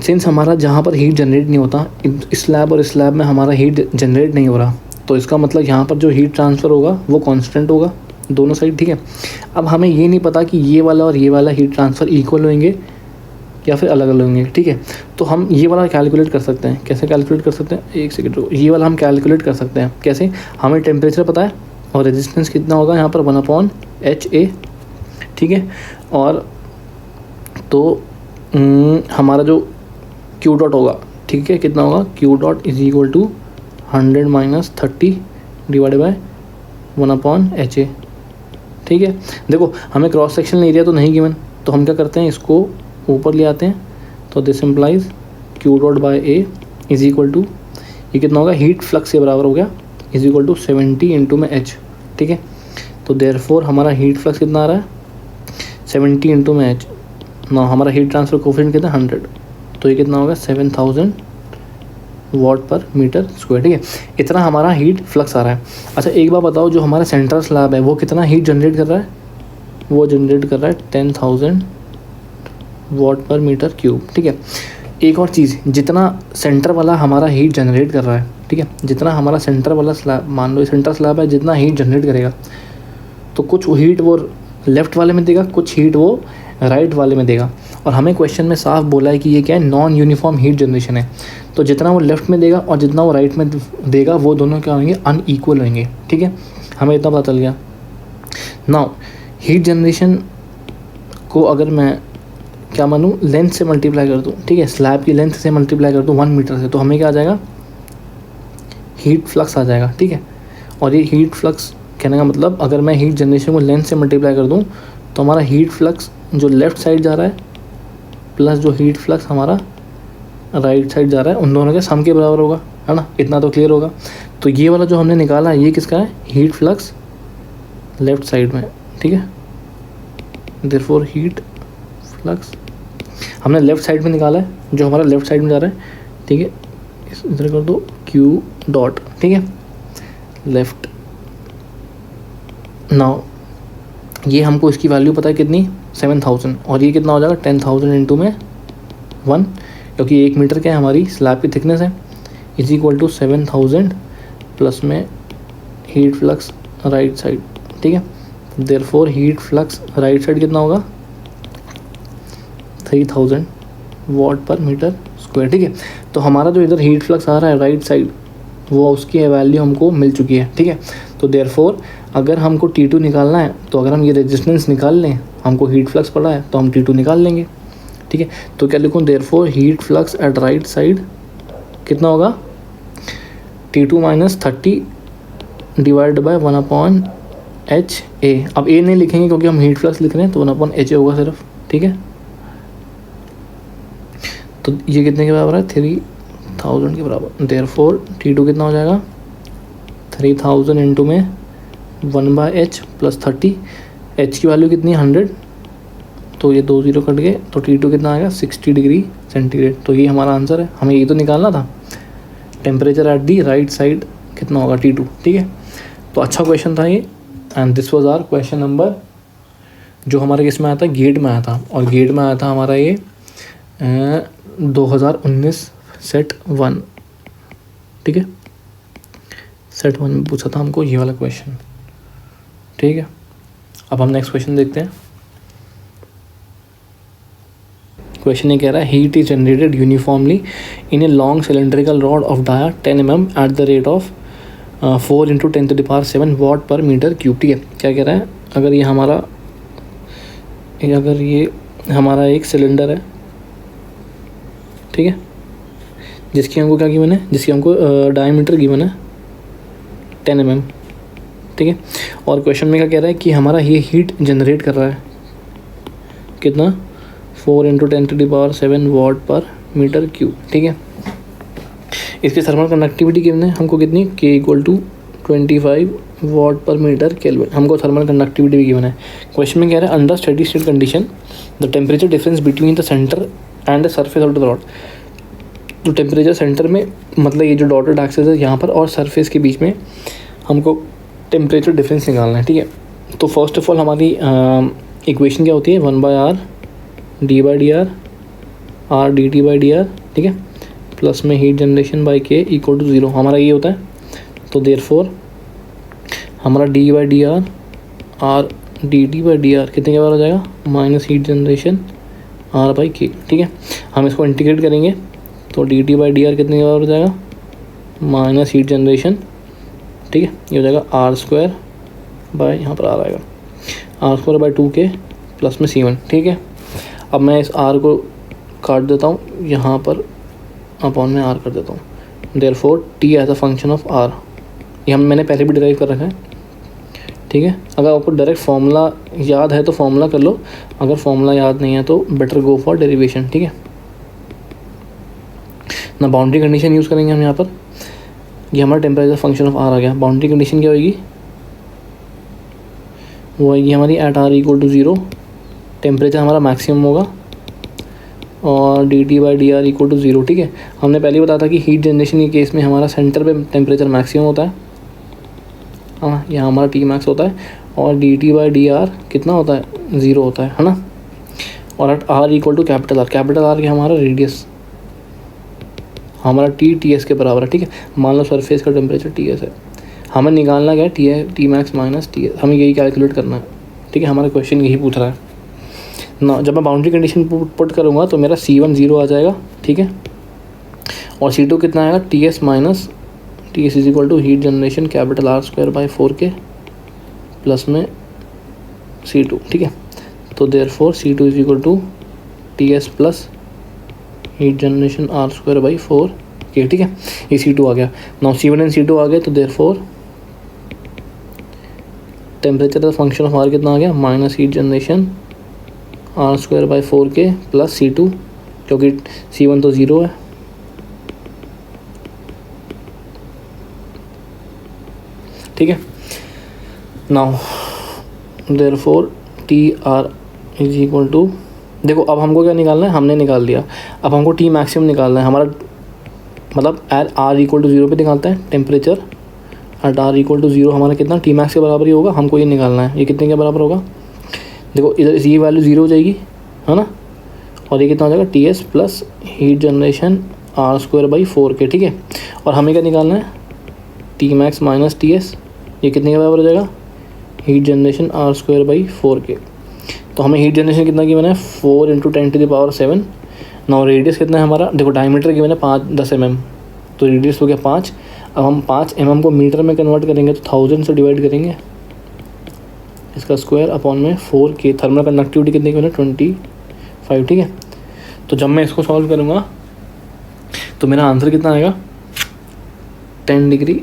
सिंस हमारा जहाँ पर हीट जनरेट नहीं होता, स्लैब और स्लैब में हमारा हीट जनरेट नहीं हो रहा, तो इसका मतलब यहाँ पर जो हीट ट्रांसफ़र होगा वो कांस्टेंट होगा दोनों साइड, ठीक है। अब हमें ये नहीं पता कि ये वाला और ये वाला हीट ट्रांसफ़र इक्वल होंगे या फिर अलग अलग होंगे, ठीक है। तो हम ये वाला कैलकुलेट कर सकते हैं। कैसे कैलकुलेट कर सकते हैं, एक सेकेंड रुको। ये वाला हम कैलकुलेट कर सकते हैं कैसे, हमें टेम्परेचर पता है और रेजिस्टेंस कितना होगा यहाँ पर 1/HA, ठीक है। और तो हमारा जो Q डॉट होगा, ठीक है, कितना होगा, Q dot is equal to 100 minus 30 divided by 1/HA, ठीक है। देखो, हमें क्रॉस सेक्शनल एरिया तो नहीं गिवन, तो हम क्या करते हैं, इसको ऊपर ले आते हैं। तो this implies Q dot by A is equal to, ये कितना होगा, हीट फ्लक्स के बराबर हो गया, इज इक्वल टू 70 इंटू में H, ठीक है। तो देयरफॉर हमारा हीट फ्लक्स कितना आ रहा है, 70 इंटू में H। ना हमारा हीट ट्रांसफर कोफिशिएंट कितना, 100, तो ये कितना होगा, 7000 वाट पर मीटर स्क्वायर, ठीक है। इतना हमारा हीट फ्लक्स आ रहा है। अच्छा एक बार बताओ, जो हमारा सेंट्रल स्लैब है वो कितना हीट जनरेट कर रहा है, वो जनरेट कर रहा है 10,000 वाट पर मीटर क्यूब, ठीक है। एक और चीज़, जितना सेंटर वाला हमारा हीट जनरेट कर रहा है, ठीक है, जितना हमारा सेंटर वाला स्लैब, मान लो सेंटर स्लैब है, जितना हीट जनरेट करेगा, तो कुछ हीट वो लेफ़्ट वाले में देगा, कुछ हीट वो राइट वाले में देगा। और हमें क्वेश्चन में साफ बोला है कि ये क्या है, नॉन यूनिफॉर्म हीट जनरेशन है। तो जितना वो लेफ़्ट में देगा और जितना वो राइट में देगा, वो दोनों क्या होंगे, अनईक्वल होंगे, ठीक है। हमें इतना पता चल गया। नाउ हीट जनरेशन को अगर मैं क्या मानूँ, लेंथ से मल्टीप्लाई कर दूँ, ठीक है, स्लैब की लेंथ से मल्टीप्लाई कर दूँ 1 मीटर से, तो हमें क्या आ जाएगा, हीट फ्लक्स आ जाएगा, ठीक है। और ये हीट फ्लक्स कहने का मतलब, अगर मैं हीट जनरेशन को लेंथ से मल्टीप्लाई कर दूँ, तो हमारा हीट फ्लक्स जो लेफ़्ट साइड जा रहा है प्लस जो हीट फ्लक्स हमारा राइट साइड जा रहा है, उन दोनों के सम के बराबर होगा, है ना। इतना तो क्लियर होगा। तो ये वाला जो हमने निकाला है, ये किसका है, हीट फ्लक्स लेफ़्ट साइड में, ठीक है। देयरफॉर हीट फ्लक्स हमने लेफ़्ट साइड में निकाला है, जो हमारा लेफ़्ट साइड में जा रहा है, ठीक है। इधर कर दो Q डॉट, ठीक है, लेफ़्ट। नाउ ये हमको इसकी वैल्यू पता है कितनी, 7000, और ये कितना हो जाएगा, 10,000 इंटू में 1, क्योंकि 1 मीटर क्या है हमारी स्लैब की थिकनेस है, इज इक्वल टू 7000 प्लस में हीट फ्लक्स राइट साइड, ठीक है। Therefore heat flux right side कितना होगा, 3000 वाट पर मीटर स्क्वायर, ठीक है। तो हमारा जो इधर हीट फ्लक्स आ रहा है राइट साइड, वो उसकी वैल्यू हमको मिल चुकी है, ठीक है। तो देयरफॉर अगर हमको T2 निकालना है, तो अगर हम ये रेजिस्टेंस निकाल लें, हमको हीट फ्लक्स पड़ा है, तो हम T2 निकाल लेंगे, ठीक है। तो क्या लिखूँ, therefore heat flux at right side कितना होगा, T2 minus 30 divide by 1/HA। अब A नहीं लिखेंगे क्योंकि हम हीट फ्लक्स लिख रहे हैं, तो 1/HA होगा सिर्फ, ठीक है। तो ये कितने के बराबर है, 3000 के बराबर। देयरफॉर T2 कितना हो जाएगा, 3000 इंटू में 1/H प्लस 30, H की वैल्यू कितनी है, 100, तो ये 2 0 कट गए, तो T2 कितना आएगा, 60 डिग्री सेंटीग्रेड। तो ये हमारा आंसर है, हमें ये तो निकालना था, temperature at the right side कितना होगा, T2, ठीक है। तो अच्छा क्वेश्चन था ये, and this was our question number, जो हमारे किस में आया था, गेट में आया था। और गेट में आया था हमारा ये 2019 सेट 1, ठीक है। सेट 1 में पूछा था हमको ये वाला क्वेश्चन, ठीक है। अब हम नेक्स्ट क्वेश्चन देखते हैं। क्वेश्चन ये कह रहा है, heat is generated uniformly in a long cylindrical rod of dia 10 mm at the rate of 4 × 10⁻7 watt per metre cube, ठीक है। क्या कह रहा है, अगर ये हमारा एक सिलेंडर है, ठीक है, जिसकी हमको क्या गिवन है, जिसकी हमको डायमीटर गिवन है 10 mm, ठीक है। और क्वेश्चन में क्या कह रहा है कि हमारा ये हीट जनरेट कर रहा है कितना, 4 × 10⁻7 वाट पर मीटर क्यूब, ठीक है। इसकी थर्मल कंडक्टिविटी गिवन है हमको कितनी, K = 25 वाट पर मीटर केल्विन, हमको थर्मल कंडक्टिविटी भी गिवन है। क्वेश्चन में कह रहा है, under steady state condition the temperature difference between the centre and the surface of the rod तो टेम्परेचर सेंटर में मतलब ये जो डॉटेड एक्सिस है यहाँ पर और सरफेस के बीच में हमको टेम्परेचर डिफरेंस निकालना है, ठीक है। तो फर्स्ट ऑफ ऑल हमारी इक्वेशन क्या होती है, 1/r d/dr r dt/dr, ठीक है, प्लस में heat generation by k equal to 0, हमारा ये होता है। तो देयरफॉर हमारा d/dr r dt/dr कितने के बराबर हो जाएगा, minus heat generation r by k, ठीक है। हम इसको इंटीग्रेट करेंगे तो dt/dr कितने के बराबर हो जाएगा, माइनस हीट जनरेशन, ठीक है, ये हो जाएगा r² बाय यहाँ पर r आएगा r² बाई 2k प्लस में c1, ठीक है। अब मैं इस r को काट देता हूँ, यहाँ पर अपॉन में r कर देता हूँ। Therefore t as a function of r, ये मैंने पहले भी डिराइव कर रखा है, ठीक है। अगर आपको डायरेक्ट फार्मूला याद है तो फार्मूला कर लो, अगर फार्मूला याद नहीं है तो बेटर गो फॉर डेरिवेशन, ठीक है ना। बाउंड्री कंडीशन यूज़ करेंगे हम यहाँ पर, ये हमारा टेम्परेचर फंक्शन ऑफ r आ गया। बाउंड्री कंडीशन क्या होगी, वो आएगी हमारी at r equal to 0, temperature हमारा मैक्सिमम होगा और dt/dr इक्वल टू 0, ठीक है। हमने पहले बताया था कि हीट जनरेशन के केस में हमारा सेंटर पे टेम्परेचर मैक्सिमम होता है, हाँ, यहाँ हमारा टी मैक्स होता है और dt/dr कितना होता है, 0 होता है ना। और at r equal to capital R के हमारा रेडियस, हमारा टी एस के बराबर है, ठीक है। मान लो सरफेस का टेम्परेचर ts है, हमें निकालना क्या है, T max minus T S, हमें यही कैलकुलेट करना है, ठीक है। हमारा क्वेश्चन यही पूछ रहा है ना। जब मैं बाउंड्री कंडीशन पुट करूँगा तो मेरा c1 0 आ जाएगा, ठीक है, और c2 कितना आएगा, ts minus ts is equal to heat generation capital R² by 4k plus में c2, ठीक है। तो therefore c2 is equal to ts plus heat generation R² by 4k, ठीक है। ये c2 आ गया, नाउ c1 एंड c2 आ गए, तो therefore temperature function of r कितना आ गया, minus heat generation R² by 4k plus c2, क्योंकि c1 तो 0 है, ठीक है। Now therefore TR is equal to, देखो अब हमको क्या निकालना है, हमने निकाल दिया, अब हमको टी मैक्सिमम निकालना है। हमारा मतलब एट r इक्वल टू 0 पे निकालता है temperature, at r equal to 0 हमारा कितना, टी मैक्स के बराबर ही होगा, हमको ये निकालना है। ये कितने के बराबर होगा, देखो इधर ये वैल्यू 0 हो जाएगी, है ना, और ये कितना हो जाएगा, ts plus heat generation R² by 4k, ठीक है। और हमें क्या निकालना है, टी मैक्स माइनस ts, ये कितने के बराबर हो जाएगा, heat generation R² by 4k। तो हमें हीट जनरेशन कितना गिवन है, 4 × 10⁻⁷। नाउ रेडियस कितना है हमारा, देखो डायमीटर गिवन है 10 mm, तो रेडियस हो गया 5। अब हम 5 mm को मीटर में कन्वर्ट करेंगे तो 1000 से डिवाइड करेंगे, इसका स्क्वायर अपॉन में 4k। थर्मल कंडक्टिविटी कितने की है, 25, ठीक है। तो जब मैं इसको सॉल्व करूँगा तो मेरा आंसर कितना आएगा, 10 डिग्री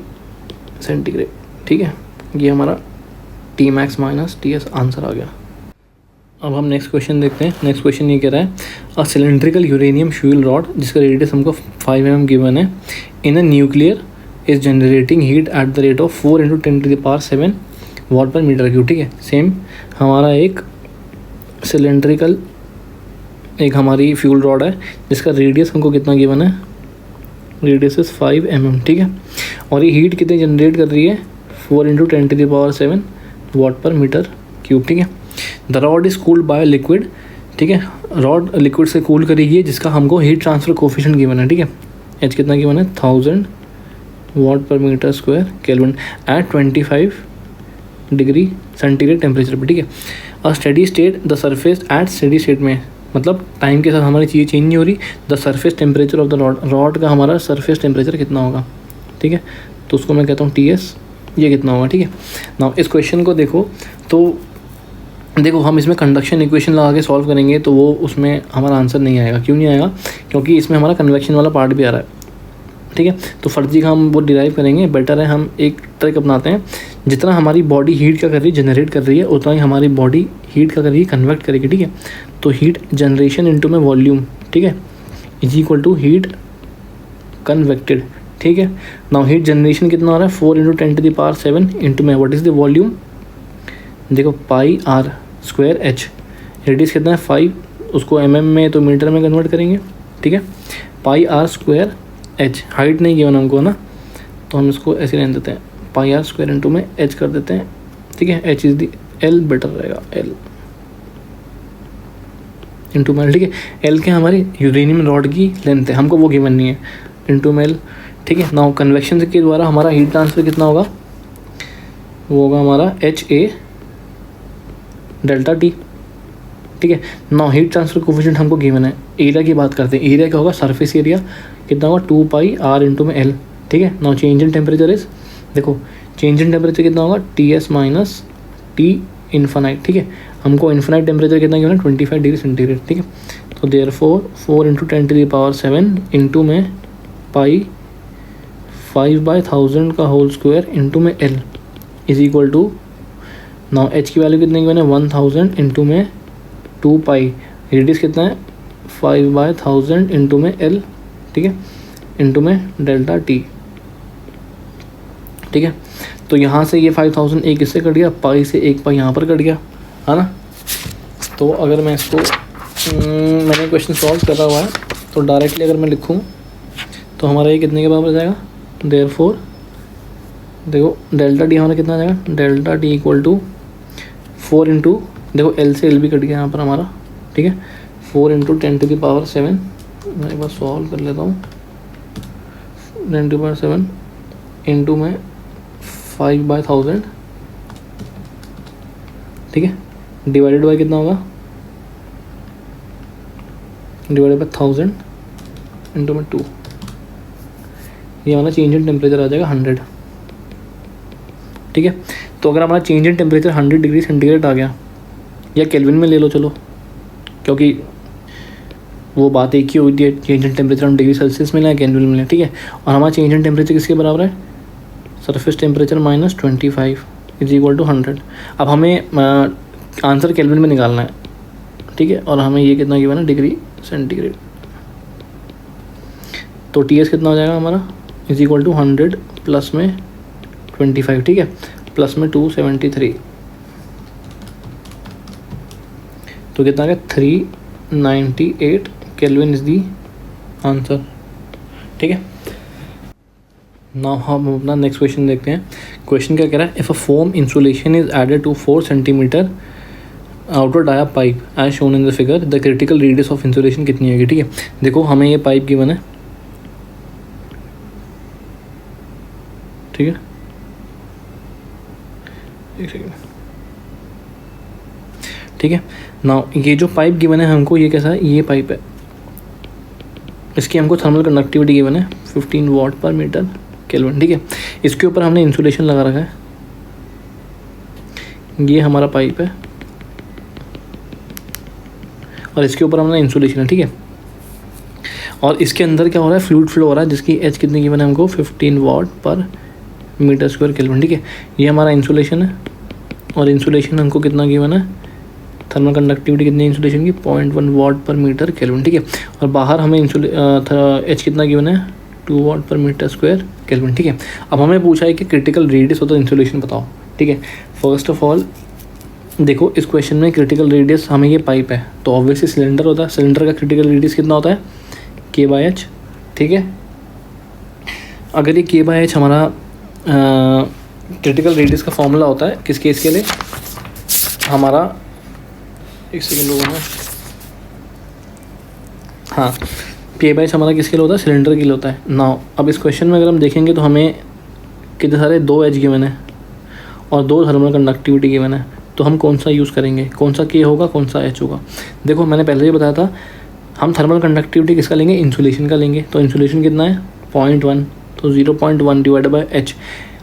सेंटीग्रेड, ठीक है। ये हमारा T max minus ts answer आ गया। अब हम नेक्स्ट क्वेश्चन देखते हैं। नेक्स्ट क्वेश्चन ये कह रहा है, a cylindrical uranium fuel rod जिसका रेडियस हमको 5 mm गिवन है, in a nuclear is generating heat at the rate of 4 × 10⁻⁷ watt per metre cube, ठीक है। सेम हमारा एक सिलेंड्रिकल एक हमारी फ्यूल रॉड है जिसका रेडियस हमको कितना गिवन है, रेडियस इज 5 mm, ठीक है। और ये हीट कितने जनरेट कर रही है, 4 × 10⁻⁷ वाट पर मीटर क्यूब, ठीक है। The rod is cooled by liquid, ठीक है, रॉड लिक्विड से कूल करेगी जिसका हमको हीट ट्रांसफर कोफिशिएंट गिवन है, ठीक है। एच कितना गिवन है, 1000 watt per metre square kelvin at 25 degree centigrade temperature पर, ठीक है। A steady state the surface at steady state में, मतलब टाइम के साथ हमारी चीज़ें चेंज नहीं हो रही, the surface temperature of the rod, rod का हमारा सरफेस टेम्परेचर कितना होगा, ठीक है। तो उसको मैं कहता हूँ TS, ये कितना होगा, ठीक है। नाउ इस क्वेश्चन को देखो तो देखो हम इसमें कंडक्शन इक्वेशन लगा के सॉल्व करेंगे तो वो उसमें हमारा आंसर नहीं आएगा। क्यों नहीं आएगा, क्योंकि इसमें हमारा कन्वेक्शन वाला पार्ट भी आ रहा है, ठीक है। तो फर्जी का हम वो डिराइव करेंगे, बेटर है हम एक ट्रिक अपनाते हैं, जितना हमारी बॉडी हीट का कर रही है, जनरेट कर रही है, उतना ही हमारी बॉडी हीट का कर रही है, कन्वर्ट करेगी, ठीक है। तो हीट जनरेशन इनटू में वॉल्यूम, ठीक है, is equal to heat convected, ठीक है। नाउ हीट जनरेशन कितना हो रहा है, 4 × 10⁻⁷ इंटू में व्हाट इज़ द वॉल्यूम, देखो πr²h, रेडियस कितना है 5, उसको mm में तो मीटर में कन्वर्ट करेंगे, ठीक है। पाई आर स्क्वायर एच, हाइट नहीं गिवन हमको ना, तो हम इसको ऐसे रहने देते हैं, पाई आर स्क्वायर इंटू में एच कर देते हैं, ठीक है। H is the L better रहेगा, एल इंटू में एल, ठीक है। एल के हमारी यूरेनियम रॉड की लेंथ है, हमको वो गिवन नहीं है, इंटू में एल, ठीक है। नाउ कन्वेक्शन के द्वारा हमारा हीट ट्रांसफर कितना होगा, वो होगा हमारा एच ए डेल्टा टी, ठीक है। नाउ हीट ट्रांसफर कोफिशिएंट हमको गिवन है, एरिया की बात करते हैं, एरिया क्या होगा, सरफेस एरिया कितना होगा 2 पाई आर इंटू में एल, ठीक है। Now change in temperature is, देखो चेंज इन टेम्परेचर कितना होगा T S minus T infinite, ठीक है। हमको इन्फानाइट टेम्परेचर कितना गिवन है 25 डिग्री सेंटीग्रेड, ठीक है। तो देयरफॉर 4 इंटू 10⁻⁷ इंटू में पाई 5/1000 का होल स्क्वायर इंटू में L is equal to, now H की वैल्यू कितने गिवन है 1000 इंटू में 2 पाई, रेडियस कितना है 5/1000 इंटू में एल, ठीक है, इंटू में डेल्टा टी, ठीक है। तो यहाँ से ये 5000 एक इससे कट गया, पाई से एक पाई यहाँ पर कट गया, है ना। तो अगर मैं इसको मैंने क्वेश्चन सॉल्व करा हुआ है, तो डायरेक्टली अगर मैं लिखूँ तो हमारा ये कितने के बराबर जाएगा, देयरफॉर देखो डेल्टा टी हमारा कितना आ जाएगा, delta T equal to 4 into, देखो एल से एल भी कट गया यहाँ पर हमारा, ठीक है, 4 इंटू 10⁻⁷, मैं एक बार सॉल्व कर लेता हूँ, 10⁻⁷ इंटू में 5/1000, ठीक है, डिवाइडेड बाई कितना होगा, डिवाइडेड बाई 1000 इंटू में 2, ये हमारा चेंज इन टेम्परेचर आ जाएगा 100, ठीक है। तो अगर हमारा change in temperature 100 degree centigrade आ गया, या केल्विन में ले लो चलो, क्योंकि वो बात एक ही होती है, चेंज इन टेम्परेचर हम डिग्री सेल्सियस में लें केल्विन में लें, ठीक है। और हमारा चेंज इन टेम्परेचर किसके बराबर है, surface temperature minus 25 is equal to 100। अब हमें आंसर केल्विन में निकालना है, ठीक है, और हमें ये कितना गिवन है डिग्री सेंटीग्रेड, तो टी एस कितना हो जाएगा हमारा इज इक्वल टू 100 प्लस में 25, ठीक है, प्लस में 273, तो कितना आ गया 398 केल्विन इज दी आंसर, ठीक है। नाउ हम अपना नेक्स्ट क्वेश्चन देखते हैं। क्वेश्चन क्या कह रहा है, if a foam insulation is added to 4 centimetre outer dia pipe as shown in the figure, the critical radius of insulation कितनी होगी, ठीक है। देखो हमें ये पाइप गिवन है, ठीक है, एक सेकेंड, ठीक है। नाउ ये जो पाइप गिवन है हमको, ये कैसा है, ये पाइप है, इसकी हमको थर्मल कंडक्टिविटी गिवन है 15 वाट पर मीटर केल्विन, ठीक है। इसके ऊपर हमने इंसुलेशन लगा रखा है, ये हमारा पाइप है और इसके ऊपर हमने इंसुलेशन है, ठीक है। और इसके अंदर क्या हो रहा है, फ्लूइड फ्लो हो रहा है, जिसकी एच कितनी गिवन है हमको 15 वाट पर मीटर स्क्वायर केल्विन, ठीक है। ये हमारा इंसुलेशन है और इंसुलेशन हमको कितना गिवन है, थर्मल कंडक्टिविटी कितनी इंसुलेशन की 0.1 वाट पर मीटर केल्विन, ठीक है। और बाहर हमें एच कितना गिवन है 2 वाट पर मीटर स्क्वायर केल्विन, ठीक है। अब हमें पूछा है कि क्रिटिकल रेडियस होता है इंसुलेशन बताओ, ठीक है। फर्स्ट ऑफ ऑल देखो इस क्वेश्चन में क्रिटिकल रेडियस, हमें ये पाइप है तो ऑब्वियसली सिलेंडर होता है, सिलेंडर का क्रिटिकल रेडियस कितना होता है K/H, ठीक है। अगर ये K/H हमारा क्रिटिकल रेडियस का फॉर्मूला होता है किस केस के लिए, हमारा एक सेकेंड लोगों में, हाँ K/H हमारा किसके लिए होता है, सिलेंडर के लिए होता है। नाउ अब इस क्वेश्चन में अगर हम देखेंगे तो हमें कितने सारे 2 H गिवन है और 2 थर्मल कंडक्टिविटी गिवन है, तो हम कौन सा यूज़ करेंगे, कौन सा K होगा कौन सा H होगा। देखो मैंने पहले ही बताया था, हम थर्मल कंडक्टिविटी किसका लेंगे, इंसुलेशन का लेंगे, तो इंसुलेशन कितना है 0.1, तो 0.1 डिवाइड बाई H।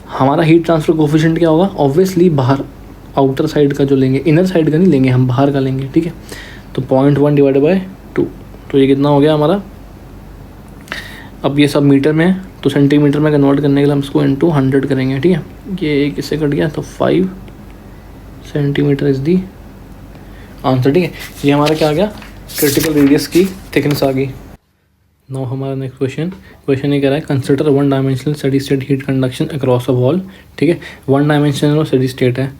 हमारा हीट ट्रांसफर कोफिशिएंट क्या होगा, ऑब्वियसली बाहर आउटर साइड का जो लेंगे, इनर साइड का नहीं लेंगे, हम बाहर का लेंगे, ठीक है। तो 0.1 डिवाइड बाई 2, तो ये कितना हो गया हमारा, अब ये सब मीटर में है तो सेंटीमीटर में कन्वर्ट करने के लिए हम इसको इंटू 100 करेंगे, ठीक है। ये एक इससे कट गया तो 5 सेंटीमीटर इज दी आंसर, ठीक है। ये हमारा क्या आ गया, क्रिटिकल रेडियस की थिकनेस आ गई। नाउ हमारा नेक्स्ट क्वेश्चन ये कह रहा है, consider 1 dimensional steady state heat conduction across a wall, ठीक है। 1 डायमेंशनल और स्टेडी स्टेट है,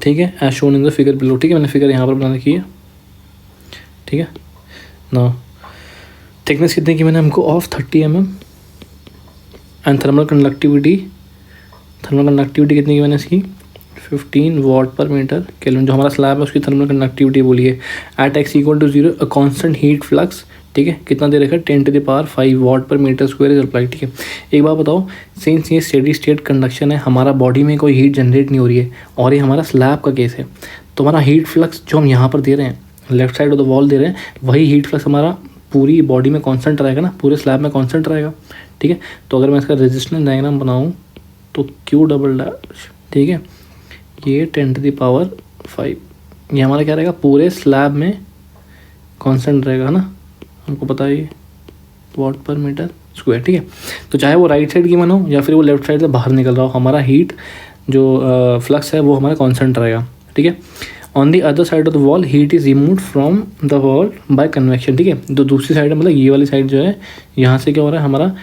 ठीक है, as shown in the figure below, ठीक है। मैंने फिगर यहाँ पर बना रखी है, ठीक है। नाउ थिकनेस कितने की मैंने हमको of 30 mm and thermal conductivity कितनी की मैंने इसकी 15 वाट पर मीटर केल्विन। जो हमारा स्लैब है उसकी थर्मल कंडक्टिविटी बोली है at x equal to 0 a constant heat flux, ठीक है, कितना दे रखा है 10⁵ वाट per metre square is applied, ठीक है। एक बात बताओ, सिंस ये स्टेडी स्टेट कंडक्शन है, हमारा बॉडी में कोई हीट जनरेट नहीं हो रही है और ये हमारा स्लैब का केस है, तो हमारा हीट फ्लक्स जो हम यहाँ पर दे रहे हैं, left side of the wall दे रहे हैं, वही हीट फ्लक्स हमारा पूरी बॉडी में कांस्टेंट रहेगा ना, पूरे स्लैब में कांस्टेंट रहेगा, ठीक है। तो अगर मैं इसका रेजिस्टेंस डायग्राम बनाऊँ तो Q∬, ठीक है, ये 10⁵, ये हमारा क्या रहेगा, पूरे स्लैब में कांस्टेंट रहेगा, है ना, हमको पता है ये वाट पर मीटर स्क्वायर, ठीक है। तो चाहे वो राइट साइड की मन हो या फिर वो लेफ्ट साइड से बाहर निकल रहा हो, हमारा हीट जो फ्लक्स है वो हमारा कांस्टेंट रहेगा, ठीक है। On the other side of the wall heat is removed from the wall bye convection, ठीक है। तो दूसरी साइड मतलब ये वाली साइड जो है, यहाँ से क्या हो रहा है, हमारा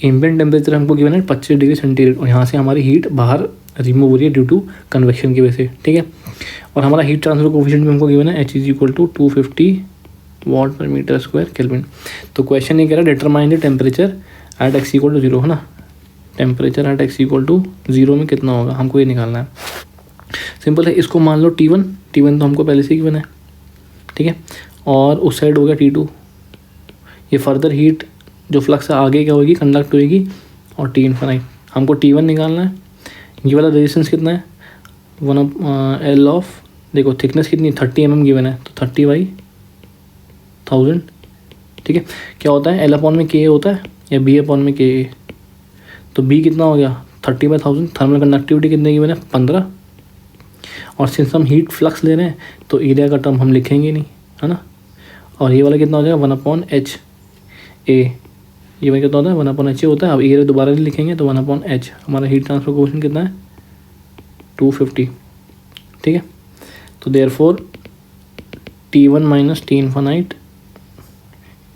एम्बिएंट टेम्परेचर हमको गिवन है 25 डिग्री सेंटीग्रेड और यहाँ से हमारी हीट बाहर रिमूव हो रही है ड्यू टू कन्वेक्शन की वजह से, ठीक है। और हमारा हीट ट्रांसफर कोफिशिएंट भी हमको गिवन है H is equal to 250 watt per metre square kelvin. तो क्वेश्चन ये कह रहा है determine the temperature at x equal to 0, है ना, temperature at x equal to 0 में कितना होगा, हमको ये निकालना है। सिंपल है, इसको मान लो T1 तो हमको पहले से ही गिवन है, ठीक है, और उस साइड हो गया T2। ये फर्दर हीट जो फ्लक्स है आगे क्या होगी, कंडक्ट होगी, और T∞ हमको T1 निकालना है। ये वाला रेजिस्टेंस कितना है, 1/L ऑफ, देखो थिकनेस कितनी 30 mm गिवन है, तो 30/1000, ठीक है। क्या होता है, L/K होता है या B/K, तो B कितना हो गया 30/1000। थर्मल कंडक्टिविटी कितने गिवन है 15, और सिंस हम हीट फ्लक्स ले रहे हैं तो एरिया का टर्म हम लिखेंगे नहीं, है ना। और ये वाला कितना हो जाएगा 1/H A, ये भाई कितना होता है 1/H होता है। अब एरिया दोबारा नहीं लिखेंगे तो 1/H, हमारा हीट ट्रांसफर कोएफिशिएंट कितना है 250, ठीक है। तो therefore T1 minus T∞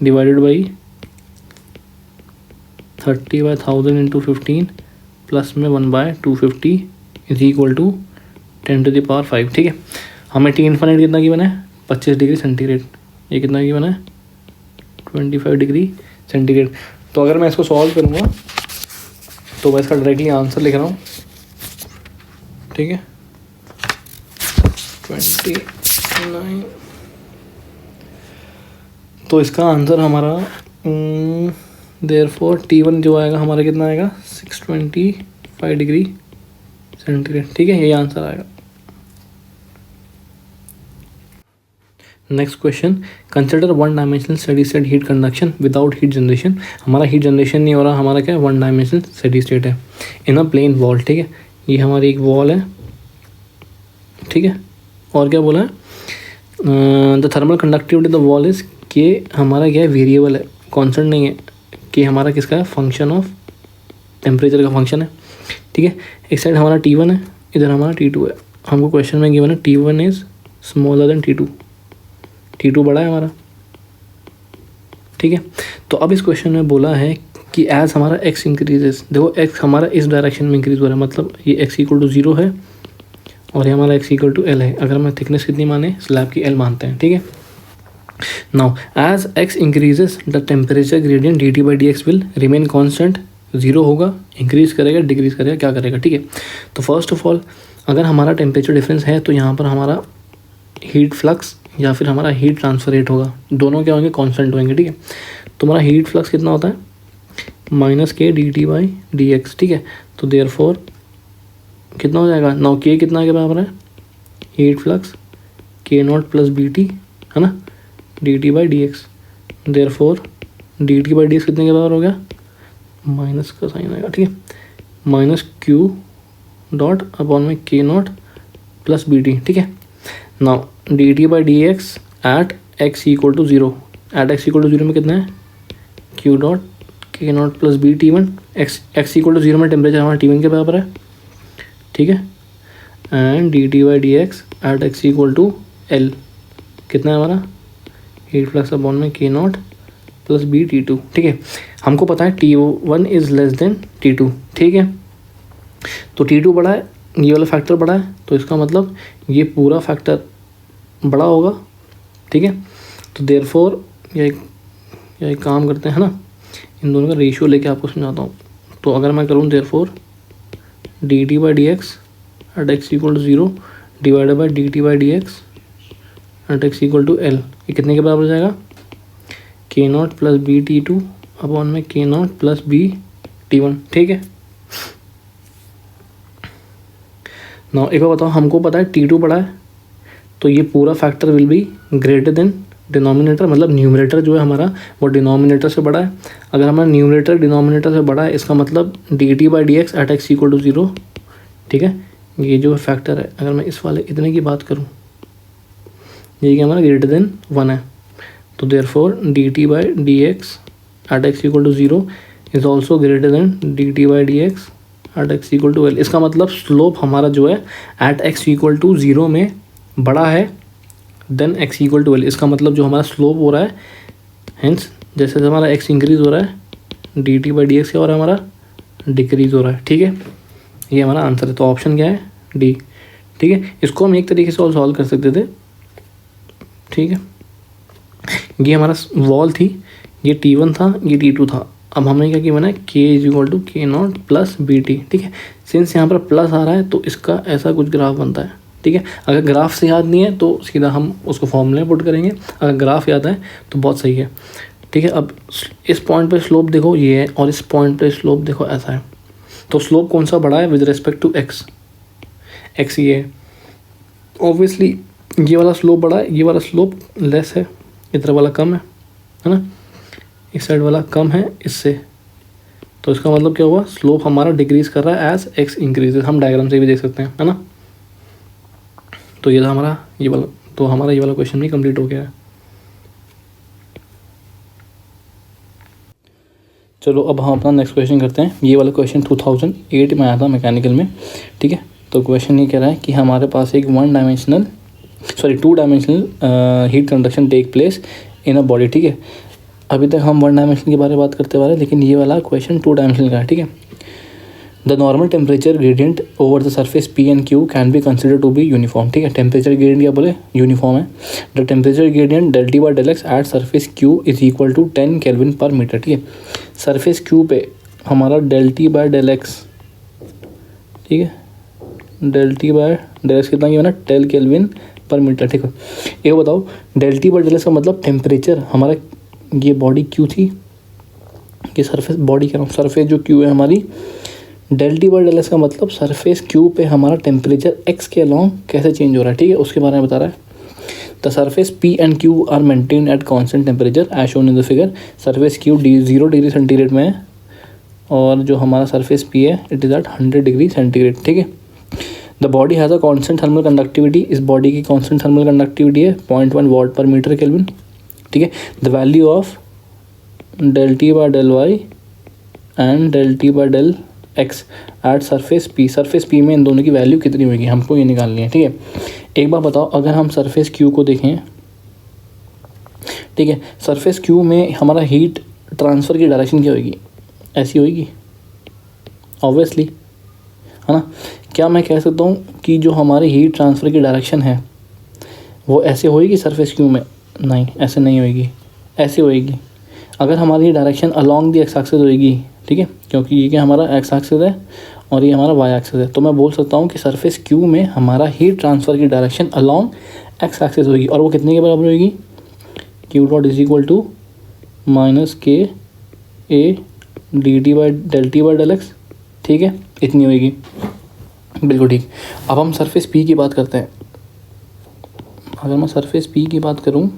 divided by 30/1000 into 15 plus में 1/250 इज इक्वल टू 10⁵, ठीक है। हमें T∞ कितना की बना है 25 डिग्री सेंटीग्रेड, ये कितना की बना है 25 डिग्री सेंटीग्रेड। तो अगर मैं इसको सॉल्व करूँगा तो मैं इसका डायरेक्टली आंसर लिख रहा हूँ, ठीक है, 29। तो इसका आंसर हमारा देयरफॉर T1 जो आएगा हमारा कितना आएगा 625 डिग्री सेंटीग्रेड, ठीक है, यही आंसर आएगा। Next question, consider 1 dimensional steady state heat conduction without heat generation. हमारा हीट जनरेशन नहीं हो रहा, हमारा क्या है 1 डायमेंशनल स्टेडी स्टेट है इन अ प्लेन वॉल, ठीक है। ये हमारी एक वॉल है, ठीक है, और क्या बोला है the thermal conductivity the wall is, के हमारा क्या है वेरिएबल है, कॉन्स्टेंट नहीं है, कि हमारा किसका है फंक्शन ऑफ टेम्परेचर का फंक्शन है, ठीक है। एक साइड हमारा T1 है, इधर हमारा T2 है। हमको क्वेश्चन में गिवन है T1 is smaller than T2, T2 बड़ा है हमारा, ठीक है। तो अब इस क्वेश्चन में बोला है कि एज हमारा x इंक्रीजेस, देखो x हमारा इस डायरेक्शन में इंक्रीज हो रहा है, मतलब ये x इक्वल टू 0 है और ये हमारा x इक्वल टू L है। अगर मैं थिकनेस कितनी माने, स्लैब की L मानते हैं, ठीक है। Now as x increases the temperature gradient dt/dx will remain constant, 0 होगा, इंक्रीज करेगा, डिक्रीज करेगा, क्या करेगा, ठीक है। तो फर्स्ट ऑफ ऑल अगर हमारा टेम्परेचर डिफरेंस है तो यहाँ पर हमारा हीट फ्लक्स या फिर हमारा हीट ट्रांसफर रेट होगा, दोनों क्या होंगे कांस्टेंट होंगे, ठीक है। तो हमारा हीट फ्लक्स कितना होता है -k dt/dx, ठीक है। तो देयरफॉर कितना हो जाएगा, नाउ k कितना के बराबर है heat flux k0 plus bt, है ना, dt/dx। देयरफॉर dt/dx कितने के बराबर हो गया, माइनस का साइन आएगा, ठीक है, -q/k0 प्लस bt, ठीक है। Now dt/dx at x equal to 0, at x equal to 0 में कितना है q.k0 plus b T1, x equal to 0 में टेम्परेचर हमारा T1 के बराबर है, ठीक है। And dt/dx at x equal to L कितना है हमारा हीट फ्लक्स अपॉन में k0 प्लस b T2, ठीक है। हमको पता है T1 is less than T2, ठीक है। तो T2 बड़ा है, ये वाला फैक्टर बड़ा है, तो इसका मतलब ये पूरा फैक्टर बड़ा होगा, ठीक है। तो देयरफॉर ये या एक काम करते हैं ना, इन दोनों का रेशियो लेके आपको समझाता हूँ। तो अगर मैं करूँ therefore d T by d x at x equal to 0 divided by d T by d x at x equal to L, ये कितने के बराबर हो जाएगा? K naught plus b T two upon में k naught plus b T one. ठीक है, ना एक बार बताओ, हमको पता है टी टू बड़ा है तो ये पूरा factor will be greater than denominator, मतलब न्यूमरेटर जो है हमारा वो डिनोमिनेटर से बड़ा है। अगर हमारा न्यूमरेटर डिनोमिनेटर से बड़ा है इसका मतलब d T by d x at x equal to 0। ठीक है, ये जो फैक्टर है, अगर मैं इस वाले इतने की बात करूँ, ये क्या हमारा ग्रेटर देन 1 है, तो therefore d T by d x at x equal to 0 is also greater than d T by d x at x equal to L. इसका मतलब स्लोप हमारा जो है एट एक्स इक्वल टू 0 में बड़ा है than x equal to L. इसका मतलब जो हमारा स्लोप हो रहा है, हेंस जैसे जैसे हमारा एक्स इंक्रीज़ हो रहा है D T by d x क्या हो रहा है हमारा डिक्रीज़ हो रहा है। ठीक है, ये हमारा आंसर है। तो ऑप्शन क्या है? डी। ठीक है, इसको हम एक तरीके से और सॉल्व कर सकते थे। ठीक है, ये हमारा वॉल थी, ये T1 था, ये T2 था। अब हमने क्या किया, बनाया के इज इक्वल टू के नॉट प्लस बी टी। ठीक है, सिंस यहाँ पर प्लस आ रहा है तो इसका ऐसा कुछ ग्राफ बनता है। ठीक है, अगर ग्राफ से याद नहीं है तो सीधा हम उसको फॉर्मूले में पुट करेंगे, अगर ग्राफ याद है तो बहुत सही है। ठीक है, अब इस पॉइंट पे स्लोप देखो ये है और इस पॉइंट पे स्लोप देखो ऐसा है, तो स्लोप कौन सा बड़ा है with respect to x? X ये है, ऑब्वियसली ये वाला स्लोप बड़ा है, ये वाला स्लोप लेस है, इधर वाला कम है ना, इस साइड वाला कम है इससे, तो इसका मतलब क्या हुआ, स्लोप हमारा डिक्रीज कर रहा है एज एक्स इंक्रीजेज। हम डायग्राम से भी देख सकते हैं, है ना। तो ये था हमारा ये वाला, तो हमारा ये वाला क्वेश्चन भी कंप्लीट हो गया है। चलो अब हम अपना नेक्स्ट क्वेश्चन करते हैं। ये वाला क्वेश्चन 2008 में आया था मैकेनिकल में। ठीक है, तो क्वेश्चन ये कह रहा है कि हमारे पास एक two dimensional heat conduction take place in a body. ठीक है, अभी तक हम 1 डायमेंशन के बारे में बात करते रहे, लेकिन ये वाला क्वेश्चन 2 डायमेंशनल का है। ठीक है, the normal temperature gradient over the surface P and Q can be consider to be uniform. ठीक है, टेम्परेचर ग्रेडियंट क्या बोले, यूनिफॉर्म है। The temperature gradient del T by del x at surface Q is equal to 10 kelvin per metre. ठीक है, surface Q पे हमारा del T by del x, ठीक है, del T by del x कितना किया ना, 10 केल्विन पर मीटर। ठीक है, ये बताओ del T by del x का मतलब टेम्परेचर हमारा, ये बॉडी क्यू थी, ये सरफेस बॉडी कह रहा हूँ, सरफेस जो क्यू है हमारी, del T by del x का मतलब सरफेस क्यू पे हमारा टेम्परेचर एक्स के अलॉन्ग कैसे चेंज हो रहा है। ठीक है, उसके बारे में बता रहा है। The surface P and Q are maintain at constant temperature as shown in the figure. Surface Q 0 degree centigrade में है और जो हमारा सरफेस पी है it is at 100 degree centigrade. ठीक है, the body has a constant thermal conductivity. इस body की कॉन्स्टेंट थर्मल कंडक्टिविटी है 0.1 वाट पर मीटर केल्विन। ठीक है, the value of del T by del y and del T by del x at surface P. Surface P में इन दोनों की value कितनी होगी, हमको ये निकालनी है। ठीक है, एक बार बताओ, अगर हम सरफेस क्यू को देखें, ठीक है, सरफेस क्यू में हमारा हीट ट्रांसफ़र की डायरेक्शन क्या होगी, ऐसी होगी ऑब्वियसली, है ना। क्या मैं कह सकता हूँ कि जो हमारी हीट ट्रांसफ़र की डायरेक्शन है वो ऐसे होएगी सरफेस क्यू में? नहीं, ऐसे नहीं होएगी, ऐसे होएगी। अगर हमारी direction along the x axis होएगी, ठीक है, क्योंकि ये क्या हमारा एक्स एक्सिस है और ये हमारा वाई एक्सिस है, तो मैं बोल सकता हूँ कि सरफेस क्यू में हमारा हीट ट्रांसफ़र की डायरेक्शन अलॉन्ग एक्स एक्सिस होगी और वो कितने के बराबर होगी, Q dot is equal to minus K A D T by del x. ठीक है, इतनी होगी, बिल्कुल ठीक। अब हम सरफेस पी की बात करते हैं। अगर मैं सरफेस पी की बात करूँ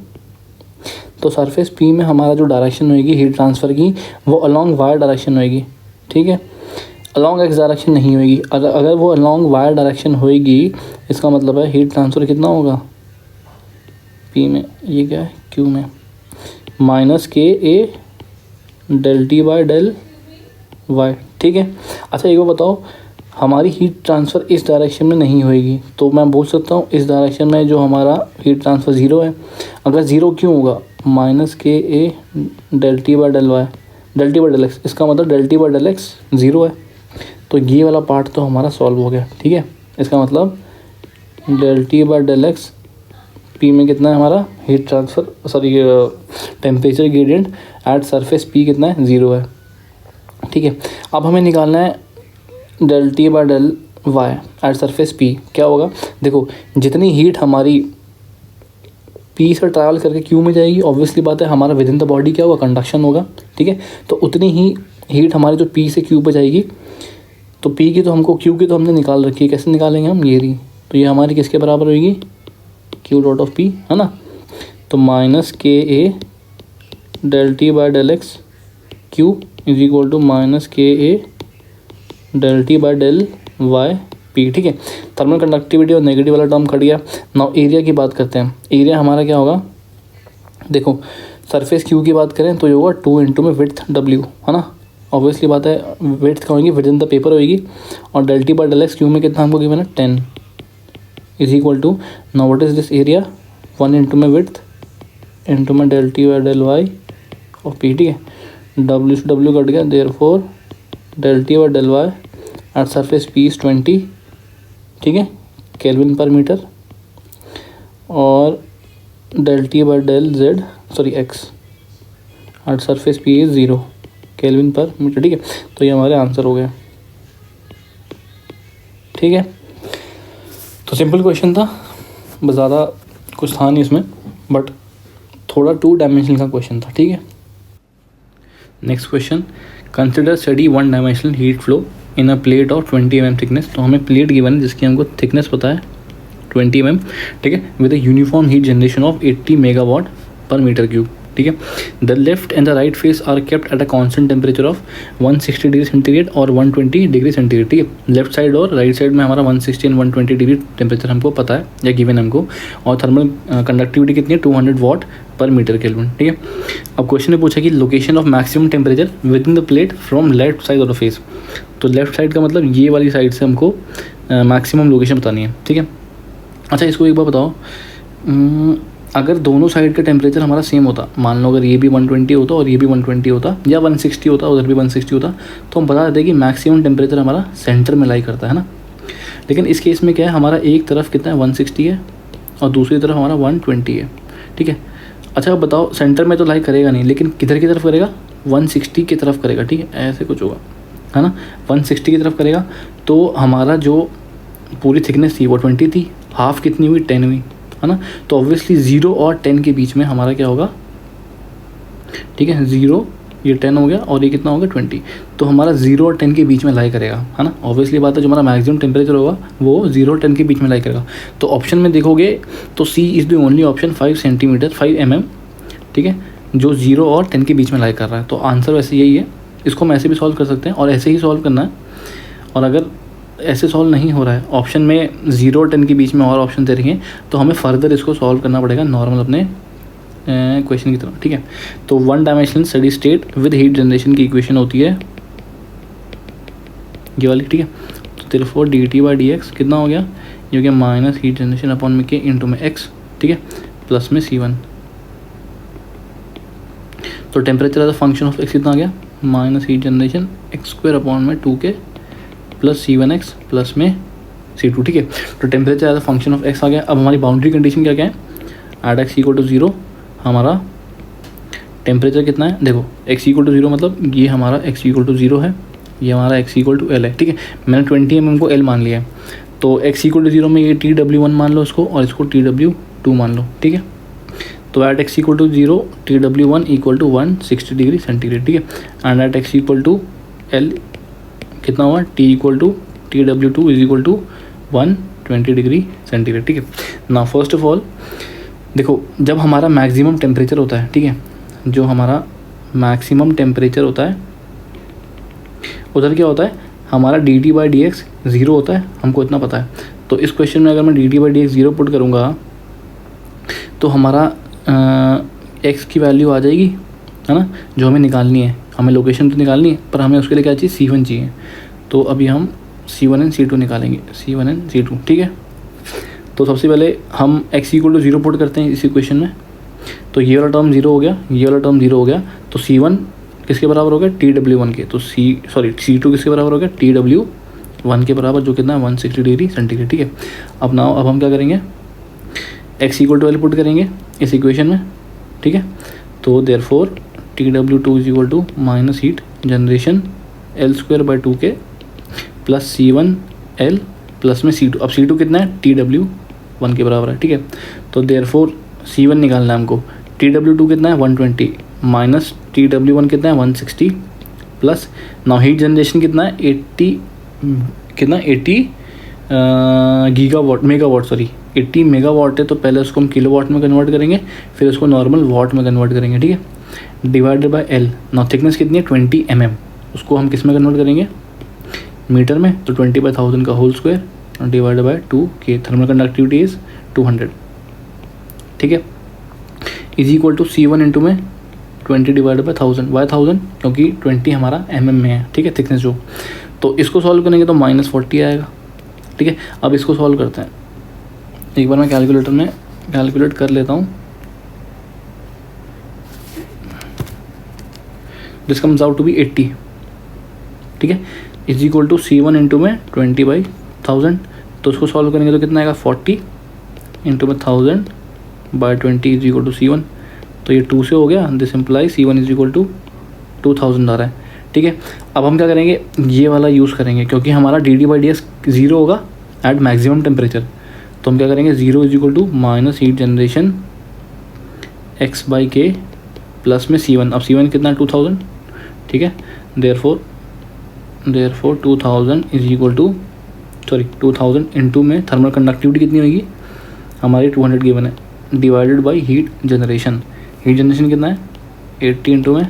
तो सरफेस पी में हमारा जो डायरेक्शन होएगी हीट ट्रांसफ़र की वो अलॉन्ग वाई डायरेक्शन होएगी। ठीक है, अलॉन्ग एक्स डायरेक्शन नहीं होएगी। अगर वो अलॉन्ग वाई डायरेक्शन होएगी इसका मतलब है हीट ट्रांसफ़र कितना होगा पी में, ये क्या है क्यू में, minus K A del T by del Y. ठीक है, अच्छा एक बार बताओ, हमारी हीट ट्रांसफ़र इस डायरेक्शन में नहीं होएगी, तो मैं बोल सकता हूँ इस डायरेक्शन में जो हमारा हीट ट्रांसफ़र 0 है। अगर 0 क्यों होगा, minus K A del T by del Y, del T by del X, इसका मतलब del T by del X 0 है, तो ये वाला पार्ट तो हमारा सॉल्व हो गया। ठीक है, इसका मतलब del T by del x P में कितना है हमारा heat transfer, sorry temperature gradient at surface P कितना है, 0 है। ठीक है, अब हमें निकालना है del T by del y at surface P. क्या होगा, देखो जितनी हीट हमारी पी से ट्रैवल करके क्यू में जाएगी, ऑब्वियसली बात है हमारा विद इन द बॉडी क्या होगा, कंडक्शन होगा। ठीक है, तो उतनी ही हीट हमारी जो पी से क्यू पे जाएगी, तो पी की तो हमको, क्यू की तो हमने निकाल रखी है, कैसे निकालेंगे हम, ये रही, तो ये हमारी किसके बराबर होगी, क्यू डॉट ऑफ पी, है ना। तो minus K A del T by del x Q is equal to minus K A del T by del Y P. ठीक है, थर्मल कंडक्टिविटी और नेगेटिव वाला टर्म खट गया। नाउ एरिया की बात करते हैं। एरिया हमारा क्या होगा, देखो सरफेस क्यू की बात करें तो ये होगा 2 इंटू में विड्थ डब्ल्यू, है ना। ऑब्वियसली बात है विड्थ का होगी विद इन द पेपर होगी, और del T by del x Q में कितना हमको गिवन है 10 is equal to, now what is this area, 1 into में विड्थ इंटू में del T by del y और पी। ठीक है, डब्ल्यू से डब्ल्यू कट गया, therefore del T by del y at surface P is 20, ठीक है, केल्विन पर मीटर, और del T by del z sorry x at surface P is 0 kelvin per metre. ठीक है, तो ये हमारे आंसर हो गए। ठीक है, तो सिंपल क्वेश्चन था, बस ज़्यादा कुछ था नहीं इसमें, बट थोड़ा 2 डायमेंशनल का क्वेश्चन था। ठीक है, next question, consider study 1 dimensional heat flow in a plate of 20 mm thickness. तो हमें प्लेट गिवन है जिसकी हमको थिकनेस पता है 20 mm, ठीक है, with a uniform heat generation of 80 megawatt per metre cube. ठीक है, the left and the right face are kept at a constant temperature of 160 degree centigrade और 120 डिग्री सेंटीग्रेड। ठीक है, लेफ्ट साइड और राइट साइड में हमारा 160 and 120 degree temperature हमको पता है या गिवन हमको, और थर्मल कंडक्टिविटी कितनी है 200 वाट पर मीटर केल्विन। ठीक है, अब क्वेश्चन ने पूछा कि location of maximum temperature with in the plate from left side of the face. तो लेफ्ट साइड का मतलब ये वाली साइड से हमको मैक्सिमम लोकेशन बतानी है। ठीक है, अच्छा इसको एक बार बताओ, अगर दोनों साइड का टेम्परेचर हमारा सेम होता, मान लो अगर ये भी 120 होता और ये भी 120 होता, या 160 होता उधर भी 160 होता, तो हम बता देते कि मैक्सिमम टेम्परेचर हमारा सेंटर में लाई करता है ना। लेकिन इस केस में क्या है, हमारा एक तरफ कितना है 160 है और दूसरी तरफ हमारा 120 है। ठीक है, अच्छा अब बताओ सेंटर में तो लाई करेगा नहीं, लेकिन किधर की तरफ करेगा, 160 की तरफ करेगा। ठीक है, ऐसे कुछ होगा, है ना, 160 की तरफ करेगा, तो हमारा जो पूरी थिकनेस थी वो 20 थी, हाफ कितनी हुई 10 हुई, है ना। तो ऑब्वियसली 0 और 10 के बीच में हमारा क्या होगा, ठीक है, 0 ये 10 हो गया और ये कितना हो गया 20, तो हमारा 0 और 10 के बीच में लाई करेगा, है ना। ऑब्वियसली बात है जो हमारा मैक्सिमम टेम्परेचर होगा वो 0 और 10 के बीच में लाई करेगा। तो ऑप्शन में देखोगे तो C is the only option 5 centimetre 5 mm, ठीक है, जो 0 और 10 के बीच में लाई कर रहा है। तो आंसर वैसे यही है। इसको हम ऐसे भी सॉल्व कर सकते हैं और ऐसे ही सॉल्व करना है, और अगर ऐसे सॉल्व नहीं हो रहा है, ऑप्शन में 0 और 10 के बीच में और ऑप्शन दे रही हैं, तो हमें फर्दर इसको सॉल्व करना पड़ेगा नॉर्मल अपने क्वेश्चन की तरह। ठीक है, तो 1 dimensional steady state with heat generation की इक्वेशन होती है ये वाली। ठीक है, तो therefore dt by d x कितना हो गया, ये हो गया माइनस हीट जनरेशन अपॉन में के इंटू में एक्स, ठीक है, प्लस में C1। तो temperature as a function of x कितना आ गया, minus heat generation x square upon में 2k प्लस C1x प्लस में C2। ठीक है, तो temperature as a function of X आ गया। अब हमारी बाउंड्री कंडीशन क्या क्या है, एट एक्स इक्वल टू 0 हमारा टेम्परेचर कितना है, देखो एक्स इक्वल टू 0 मतलब ये हमारा एक्स इक्वल टू 0 है, ये हमारा एक्स इक्वल टू एल है। ठीक है, मैंने 20 mm को एल मान लिया है, तो एक्स इक्वल टू 0 में ये TW1 मान लो इसको, और इसको TW2 मान लो। ठीक है, तो at x equal to 0 TW1 equal to 160 degree centigrade. ठीक है, and at x equal to L कितना हुआ, T equal to TW2 is equal to 120 degree centigrade. ठीक है, ना फर्स्ट ऑफ ऑल देखो जब हमारा मैक्सिमम टेम्परेचर होता है, ठीक है, जो हमारा मैक्सिमम टेम्परेचर होता है उधर क्या होता है, हमारा dt बाई डी एक्स 0 होता है, हमको इतना पता है। तो इस क्वेश्चन में अगर मैं dt by d x 0 put करूँगा तो हमारा x की वैल्यू आ जाएगी, है ना, जो हमें निकालनी है। हमें लोकेशन तो निकालनी है, पर हमें उसके लिए क्या चाहिए, C1 चाहिए। तो अभी हम C1 एंड C2 निकालेंगे, C1 एंड C2। ठीक है, तो सबसे पहले हम x इक्वल टू 0 पुट करते हैं इस इक्वेशन में, तो ये वाला टर्म 0 हो गया, ये वाला टर्म 0 हो गया, तो C1 किसके बराबर हो गया, TW1 के, तो C2 किसके बराबर हो गया, TW1 के बराबर, जो कितना है 160 डिग्री सेंटीग्रेड। ठीक है, अब हम क्या करेंगे, x equal to L put करेंगे इस इक्वेशन में, ठीक है। तो therefore TW2 is equal to minus heat generation L²/2 के प्लस C1L प्लस में C2। अब C2 कितना है, TW1 के बराबर है, ठीक है। तो देयरफॉर C1 निकालना है हमको, TW2 कितना है 120 माइनस TW1 कितना है 160 प्लस नाउ हीट जनरेशन कितना है 80 80 मेगावाट है। तो पहले उसको हम किलोवाट में कन्वर्ट करेंगे, फिर उसको नॉर्मल वाट में कन्वर्ट करेंगे, ठीक है। Divided by L, now thickness कितनी है 20 mm, उसको हम किस में कन्वर्ट करेंगे, मीटर में। तो 20/1000 का whole square divided by 2K, thermal conductivity is 200, ठीक है। Is equal to C1 into में 20 डिवाइडेड बाय 1000, वाई 1000 क्योंकि 20 हमारा mm में है, ठीक है, थिकनेस जो। तो इसको सॉल्व करेंगे तो -40 आएगा, ठीक है। अब इसको सॉल्व करते हैं, एक बार मैं कैलकुलेटर में कैलकुलेट कर लेता हूँ। This comes out to be 80, ठीक है। Is equal to C1 into में 20/1000, तो उसको सॉल्व करेंगे तो कितना आएगा 40 इंटू में 1000 bye 20 is equal to C1। तो ये 2 से हो गया, this imply C1 is equal to 2000 आ रहा है, ठीक है। अब हम क्या करेंगे, ये वाला यूज़ करेंगे क्योंकि हमारा dd/ds 0 होगा एट मैक्सिमम टेम्परेचर। तो हम क्या करेंगे 0 is equal to minus heat generation x/K plus में C1। अब C1 कितना है 2000, ठीक है। Therefore 2000 is equal to 2000 into में थर्मल कंडक्टिविटी कितनी होगी हमारी 200 गिवन है, divided by heat generation. Heat generation कितना है 80 इंटू में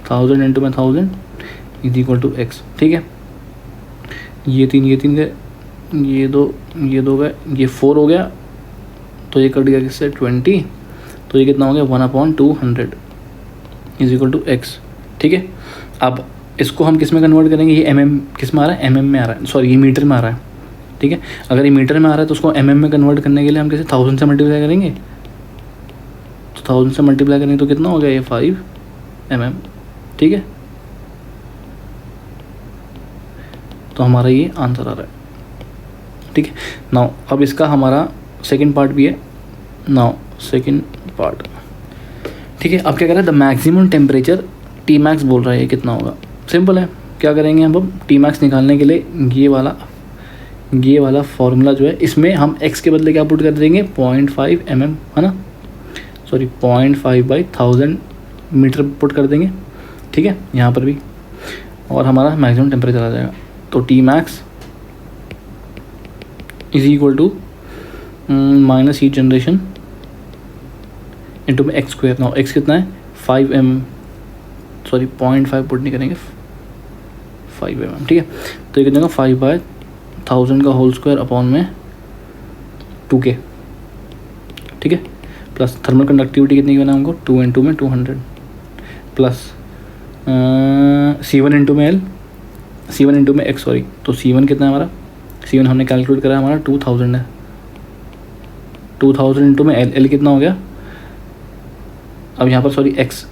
1000 इंटू में 1000 इज इक्वल टू x, ठीक है। ये तीन गए, ये दो गए, ये 4 हो गया, तो ये कट गया किससे 20, तो ये कितना हो गया 1/200 इज इक्वल टू x, ठीक है। अब इसको हम किस में कन्वर्ट करेंगे, ये mm किस में आ रहा है, mm में आ रहा है, सॉरी ये मीटर में आ रहा है, ठीक है। अगर ये मीटर में आ रहा है तो उसको mm में कन्वर्ट करने के लिए हम कैसे 1000 से मल्टीप्लाई करेंगे। तो 1000 से मल्टीप्लाई करेंगे तो कितना हो गया ये 5 mm, ठीक है। तो हमारा ये आंसर आ रहा है, ठीक है। नाउ अब इसका हमारा सेकंड पार्ट भी है, नाउ सेकंड पार्ट, ठीक है। अब क्या करें, द मैक्सिमम टेम्परेचर Tmax बोल रहा है, ये कितना होगा। सिंपल है, क्या करेंगे हम अब Tmax निकालने के लिए ये वाला फॉर्मूला जो है इसमें हम x के बदले क्या पुट कर देंगे 0.5 mm, है ना, सॉरी 0.5/1000 मीटर पुट कर देंगे, ठीक है, यहाँ पर भी, और हमारा मैक्सिमम टेम्परेचर आ जाएगा। तो Tmax is equal to minus heat generation into में x²। नाउ x कितना है 5 mm, सॉरी 0.5 पुट नहीं करेंगे 5 mm, ठीक है। तो ये कितना 5/1000 का होल स्क्वायर अपॉन में 2K, ठीक है, प्लस थर्मल कंडक्टिविटी कितनी बना हमको 2 इंटू में 200 प्लस C1 इंटू में L, C1 इंटू में x, सॉरी। तो C1 कितना है हमारा, C1 हमने कैलकुलेट करा हमारा 2000 है, 2000 इंटू में L कितना हो गया, अब यहाँ पर सॉरी x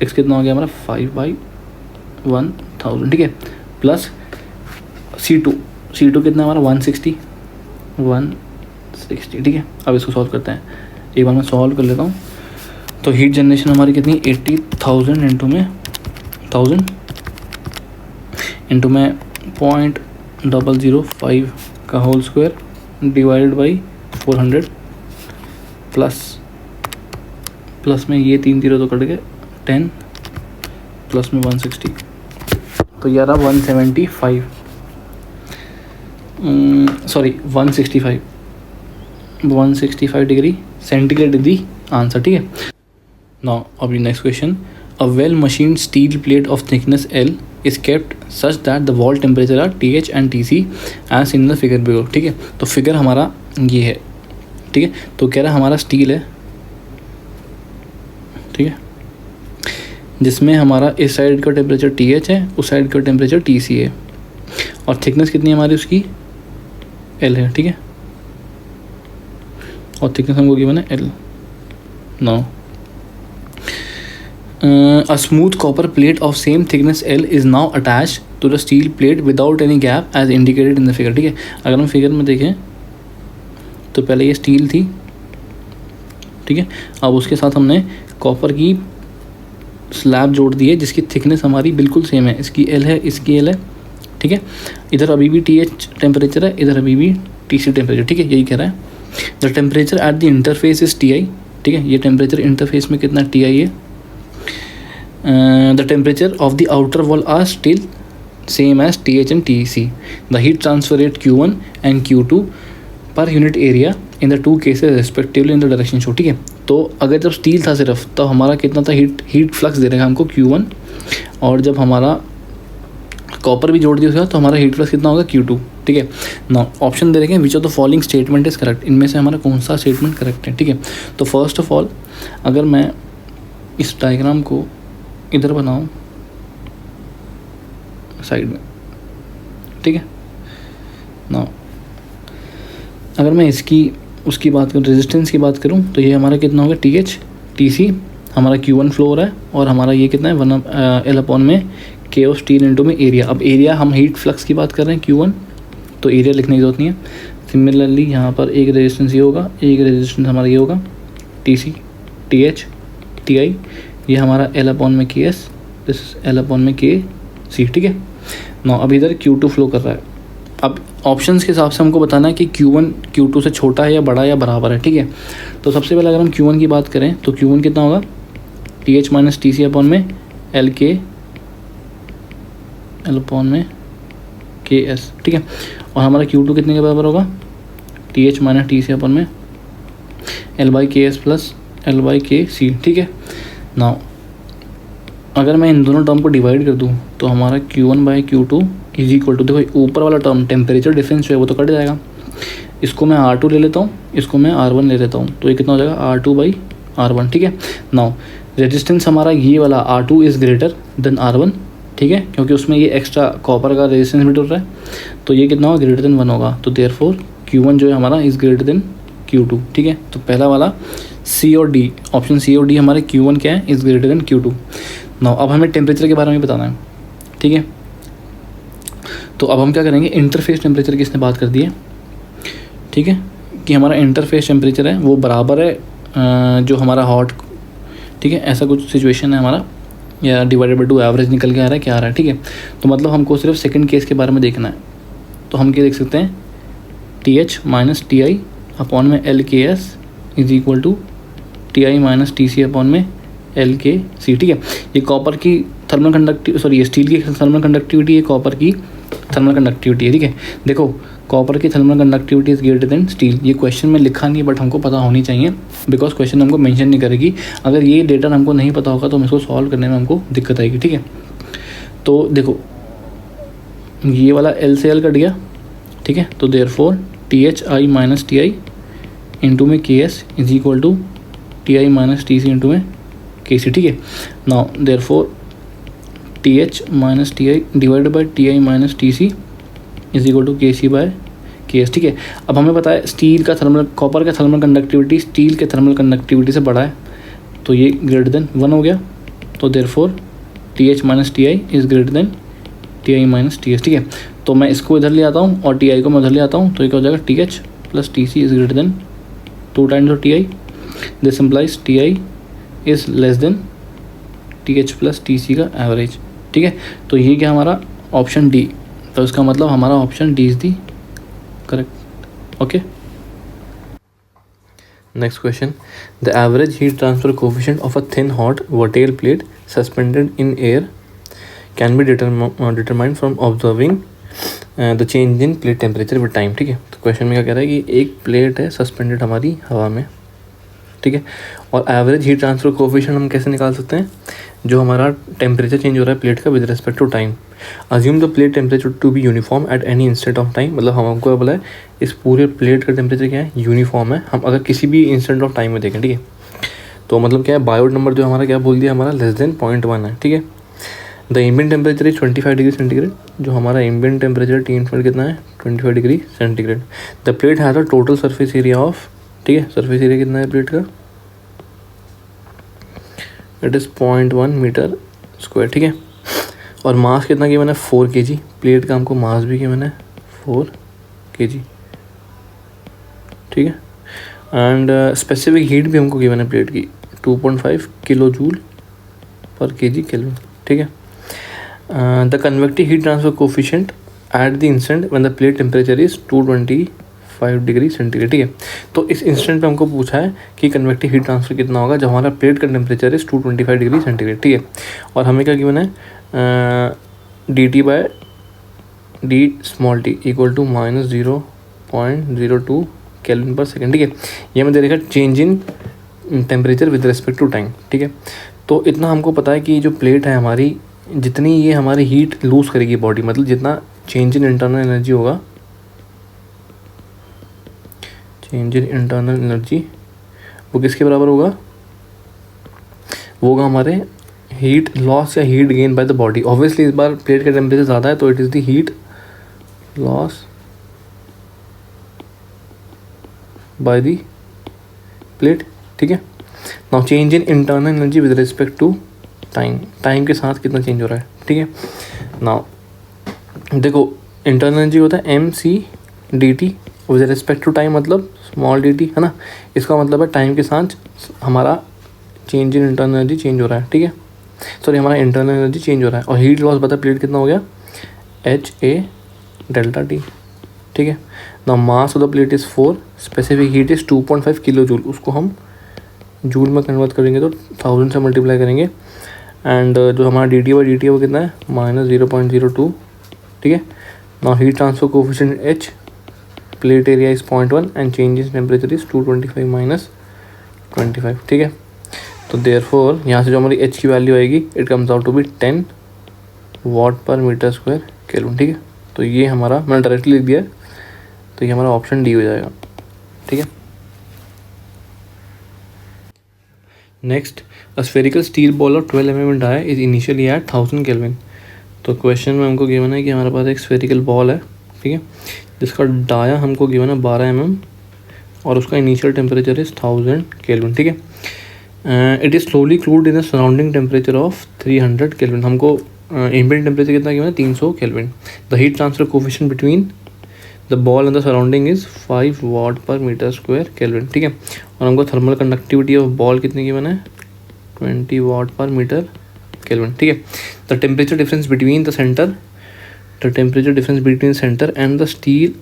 कितना हो गया हमारा 5/1000, ठीक है, प्लस C2 कितना हमारा 160, ठीक है। अब इसको सॉल्व करते हैं, एक बार मैं सॉल्व कर लेता हूँ। तो हीट जनरेशन हमारी कितनी 80,000 इंटू में 1000 इंटू में 0.005 का whole square divided by 400 plus में ये 3 0 तो कट गए 10 प्लस में 160, तो ये आ रहा 175, sorry 165 degree centigrade the answer, ठीक है। नाउ अभी next question, a well machine steel plate of thickness L is kept such that the wall temperature are TH and TC as in the figure below, ठीक है। तो figure हमारा ये है, ठीक है। तो कह रहा है हमारा स्टील है, ठीक है, जिसमें हमारा इस साइड का टेम्परेचर TH है, उस साइड का टेम्परेचर TC है, और थिकनेस कितनी है हमारी उसकी L है, ठीक है, और थिकनेस हमको गिवन है L। Now a smooth copper plate of same thickness L is now attached to the steel plate without any gap as indicated in the figure, ठीक है। अगर हम फिगर में देखें तो पहले ये स्टील थी, ठीक है। अब उसके साथ हमने कॉपर की स्लैब जोड़ दी है जिसकी थिकनेस हमारी बिल्कुल सेम है, इसकी एल है, इसकी एल है, ठीक है। इधर अभी भी TH टेम्परेचर है, इधर अभी भी TC टेम्परेचर, ठीक है, यही कह रहा है। The temperature eight the interface is TI, ठीक है, ये टेम्परेचर इंटरफेस में कितना TI है। The temperature of the outer wall are still same as TH and TC। The heat transfer rate Q1 and Q2 per unit area in the two cases respectively in the direction show, ठीक है। तो अगर जब steel था सिर्फ तो हमारा कितना था, हीट फ्लक्स दे रहेगा हमको Q1, और जब हमारा कॉपर भी जोड़ दिया उसका तो हमारा हीट फ्लक्स कितना होगा Q2, ठीक है ना। ऑप्शन दे रखे हैं which of the following statement is correct, इनमें से हमारा कौन सा स्टेटमेंट करेक्ट है, ठीक है। तो फर्स्ट ऑफ ऑल अगर मैं इस डायग्राम को इधर बनाऊं साइड में, ठीक है ना, अगर मैं उसकी बात करूँ, रेजिस्टेंस की बात करूँ तो ये हमारा कितना होगा TH, TC हमारा Q1 फ्लो हो रहा है, और हमारा ये कितना है 1L में K ऑफ स्टील इंटू में एरिया। अब एरिया हम हीट फ्लक्स की बात कर रहे हैं Q1, तो एरिया लिखने की जरूरत नहीं है। सिमिलरली यहाँ पर एक रेजिस्टेंस ये होगा, एक रेजिस्टेंस हमारा ये होगा TC, TH, TI, ये हमारा L में KS, दिस L में KC, ठीक है ना। अब इधर Q2 फ्लो कर रहा है। अब ऑप्शंस के हिसाब से हमको बताना है कि Q1 Q2 से छोटा है या बड़ा या बराबर है, ठीक है। तो सबसे पहले अगर हम Q1 की बात करें तो Q1 कितना होगा TH माइनस TC अपॉन में L अपॉन में KS, ठीक है। और हमारा Q2 कितने के बराबर होगा TH माइनस TC अपॉन में L/KS प्लस L/KC, ठीक है ना। अगर मैं इन दोनों टर्म को डिवाइड कर दूं तो हमारा Q1/Q2 इज इक्वल टू, देखो ऊपर वाला टर्म टेम्परेचर डिफरेंस जो है वो तो कट जाएगा, इसको मैं R2 ले लेता हूँ, इसको मैं R1 ले लेता हूँ, तो ये कितना हो जाएगा R2/R1, ठीक है। नाउ रेजिस्टेंस हमारा ये वाला R2 is greater than R1, ठीक है, क्योंकि उसमें ये एक्स्ट्रा कॉपर का रेजिस्टेंस भी जुड़ रहा है, तो ये कितना होगा ग्रेटर देन 1 होगा। तो देयरफॉर Q1 जो है हमारा इज़ ग्रेटर देन Q2, ठीक है। तो पहला वाला C और D, ऑप्शन C और D हमारे Q1 क्या है, is greater than Q2। Now अब हमें टेम्परेचर के बारे में बताना है, ठीक है। तो अब हम क्या करेंगे, इंटरफेस टेम्परेचर की इसने बात कर दी है, ठीक है, कि हमारा इंटरफेस टेम्परेचर है वो बराबर है जो हमारा हॉट, ठीक है, ऐसा कुछ सिचुएशन है हमारा, या डिवाइडेड बाई 2 एवरेज निकल के आ रहा है, क्या आ रहा है, ठीक है। तो मतलब हमको सिर्फ सेकंड केस के बारे में देखना है, तो हम क्या देख सकते हैं TH माइनस TI अपॉन में LKS is equal to TI minus TC upon में LKC, ठीक है। ये कॉपर की थर्मल कंडक्टिव, सॉरी ये स्टील की थर्मल कंडक्टिविटी है, कॉपर की थर्मल कंडक्टिविटी है, ठीक है। देखो कॉपर की thermal conductivity is greater than steel, ये क्वेश्चन में लिखा नहीं है बट हमको पता होनी चाहिए, बिकॉज क्वेश्चन हमको मेंशन नहीं करेगी। अगर ये डेटा हमको नहीं पता होगा तो हम इसको सॉल्व करने में हमको दिक्कत आएगी, ठीक है। तो देखो ये वाला L से L कट गया, ठीक है, तो therefore THI minus TI into में KS is equal to TI minus TC into में KC, ठीक है। Now therefore TH minus TI divided by TI minus TC is equal to KC/KS, ठीक है। अब हमें पता है स्टील का थर्मल, कॉपर का थर्मल कंडक्टिविटी स्टील के थर्मल कंडक्टिविटी से बड़ा है, तो ये ग्रेटर देन 1 हो गया, तो therefore TH minus TI is greater than TI minus TS, ठीक है। तो मैं इसको इधर ले आता हूँ और TI को मैं उधर ले आता हूँ, तो ये क्या हो जाएगा TH plus TC is greater than 2 times of TI, this implies TI is less than TH plus TC का एवरेज, ठीक है। तो ये क्या हमारा ऑप्शन D, तो इसका मतलब हमारा option D is the correct, okay. Next question, the average heat transfer coefficient of a thin hot vertical plate suspended in air can be determined from observing the change in plate temperature with time, ठीक है। तो question में क्या कह रहा है कि एक प्लेट है सस्पेंडेड हमारी हवा में, ठीक है, और एवरेज हीट ट्रांसफर कोफिशिएंट हम कैसे निकाल सकते हैं, जो हमारा टेम्परेचर चेंज हो रहा है प्लेट का with respect to time. Assume the plate temperature to be uniform at any instant of time, मतलब हमको बोला है इस पूरे प्लेट का टेम्परेचर क्या है, यूनिफॉर्म है, हम अगर किसी भी इंस्टेंट ऑफ टाइम में देखें, ठीक है। तो मतलब क्या है, बायोट नंबर जो हमारा क्या बोल दिया, हमारा लेस देन 0.1 है, ठीक है। The ambient temperature is 25 degree centigrade, जो हमारा एम्बिएंट टेम्परेचर T कितना है 25 degree centigrade. The plate has a total surface area of, ठीक है, सरफेस एरिया कितना है प्लेट का, इट इज़ 0.1 मीटर स्क्वायर, ठीक है। और मास कितना किया मैंने 4 kg, प्लेट का हमको मास भी किया मैंने 4 kg, ठीक है। एंड स्पेसिफिक हीट भी हमको गिवन है प्लेट की 2.5 किलो जूल पर केजी केल्विन, ठीक है। The convective heat transfer coefficient at the instant when the plate temperature is 225 degree centigrade, ठीक है। तो इस इंस्टेंट पे हमको पूछा है कि कन्वेक्टिव हीट ट्रांसफर कितना होगा जब हमारा प्लेट का टेम्परेचर इज 225 डिग्री सेंटीग्रेड, ठीक है। और हमें क्या गिवन है, dt/d equal to -0.02 kelvin per second, ठीक है। ये हमें दे रखा change in temperature with respect to time, ठीक है। तो इतना हमको पता है कि जो प्लेट है हमारी, जितनी ये हमारी हीट लूज़ करेगी बॉडी, मतलब जितना चेंज इन इंटरनल एनर्जी होगा, चेंज इन इंटरनल एनर्जी वो किसके बराबर होगा, वो होगा हमारे हीट लॉस या heat gain by the body. Obviously इस बार प्लेट का टेम्परेचर ज़्यादा है तो it is the heat loss by the plate, ठीक है। Now change in internal energy with respect to time, time के साथ कितना चेंज हो रहा है, ठीक है। नाउ देखो इंटरनल एनर्जी होता है mc/dt with respect to time, मतलब स्मॉल dt, है ना। इसका मतलब है टाइम के साथ हमारा change in internal energy change हो रहा है, ठीक है। सॉरी, हमारा इंटरनल एनर्जी चेंज हो रहा है। और हीट लॉस बता प्लेट कितना हो गया, HA∆T, ठीक है। Now mass of the plate is 4, specific heat is 2.5 kilo joule, उसको हम जूल में कन्वर्ट करेंगे तो 1000 से मल्टीप्लाई करेंगे। एंड जो हमारा dt/dt है वो कितना है, -0.02, ठीक है। Now heat transfer coefficient H, plate area is 0.1 and change in temperature is 225 - 25, ठीक है। तो देयरफॉर यहाँ से जो हमारी H की वैल्यू आएगी it comes out to be 10 watt per metre square kelvin, ठीक है। तो ये हमारा, मैंने डायरेक्टली लिख दिया है, तो ये हमारा ऑप्शन डी हो जाएगा, ठीक है। Next, a spherical steel ball of 12 mm in dia is initially at 1000 kelvin. तो क्वेश्चन में हमको गिवन है कि हमारे पास एक स्फेरिकल बॉल है, ठीक है, जिसका डाया हमको गिवन है 12 mm और उसका इनिशियल टेम्परेचर इज 1000 केल्विन, ठीक है। It is slowly cooled in the surrounding temperature of 300 kelvin. हमको एम्बिएंट टेम्परेचर कितना गिवन है, 300 kelvin. The heat transfer coefficient between the ball and the surrounding is 5 watt per metre square kelvin, ठीक है। और हमको thermal conductivity of ball कितनी given है, 20 watt per metre kelvin, ठीक है। The temperature difference between the centre, the temperature difference between centre and the steel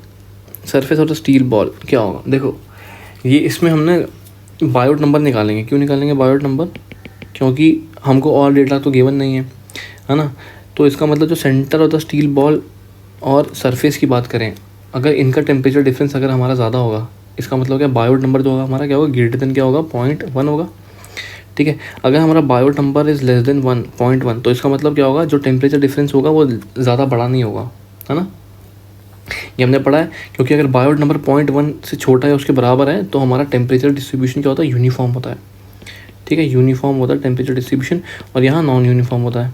surface of the steel ball क्या होगा। देखो ये इसमें हमने बायोट नंबर निकालेंगे। क्यों निकालेंगे बायोट नंबर, क्योंकि हमको और डेटा तो गिवन नहीं है ना। तो इसका मतलब जो centre of the steel ball और सरफेस की बात करें, अगर इनका टेम्परेचर डिफरेंस अगर हमारा ज़्यादा होगा, इसका मतलब क्या, बायोट नंबर जो होगा हमारा क्या होगा, ग्रेटर देन क्या होगा, 0.1 होगा, ठीक है। अगर हमारा Biot number is less than 1.1 तो इसका मतलब क्या होगा, जो टेम्परेचर डिफरेंस होगा वो ज़्यादा बड़ा नहीं होगा, है ना। ये हमने पढ़ा है, क्योंकि अगर बायोट नंबर 0.1 से छोटा है उसके बराबर है तो हमारा टेम्परेचर डिस्ट्रीब्यूशन क्या होता है, यूनिफॉर्म होता है, ठीक है। यूनिफॉर्म होता है टेम्परेचर डिस्ट्रीब्यूशन, और यहाँ नॉन यूनिफॉर्म होता है,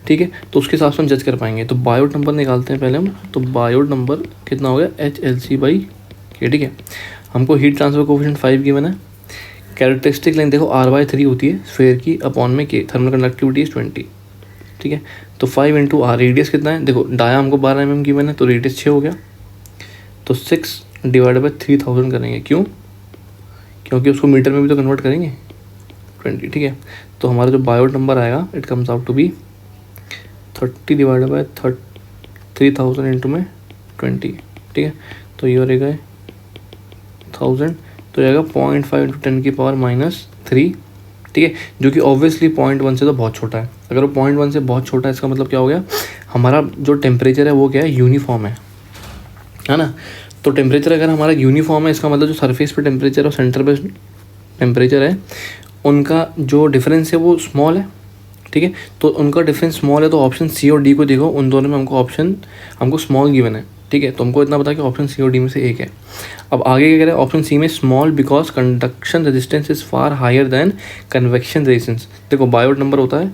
ठीक है। तो उसके हिसाब से हम जज कर पाएंगे। तो बायोट नंबर निकालते हैं पहले हम। तो बायोट नंबर कितना हो गया, HLC/K, ठीक है। हमको हीट ट्रांसफर कोफिशिएंट 5 गिवन है। कैरेक्टरिस्टिक लेंथ देखो R/3 होती है स्फेयर की अपॉन में K, थर्मल कंडक्टिविटी इज 20, ठीक है। तो 5 × R, रेडियस कितना है, देखो डाया हमको 12 mm गिवन है तो रेडियस 6 हो गया। तो 6/3000 करेंगे, क्यों, क्योंकि उसको मीटर में भी तो कन्वर्ट करेंगे, 20, ठीक है। तो हमारा जो बायोट नंबर आएगा it comes out to be 30/3000 × 20, ठीक है। तो ये रहेगा 1000, तो जाएगा 0.5 × 10⁻⁻3, ठीक है, जो कि ऑब्वियसली 0.1 से तो बहुत छोटा है। अगर वो 0.1 से बहुत छोटा है इसका मतलब क्या हो गया, हमारा जो टेम्परेचर है वो क्या है, यूनिफॉर्म है ना। तो टेम्परेचर अगर हमारा यूनिफॉर्म है इसका मतलब जो सरफेस पे टेम्परेचर और सेंटर पे टेम्परेचर है उनका जो डिफरेंस है वो स्मॉल है, ठीक है। तो उनका डिफरेंस स्मॉल है तो ऑप्शन सी और डी को देखो, उन दोनों में हमको स्मॉल गिवन है, ठीक है। तो हमको इतना पता है कि ऑप्शन सी और डी में से एक है। अब आगे क्या कह रहा है, ऑप्शन सी में small because conduction resistance is far higher than convection resistance. देखो बायोट नंबर होता है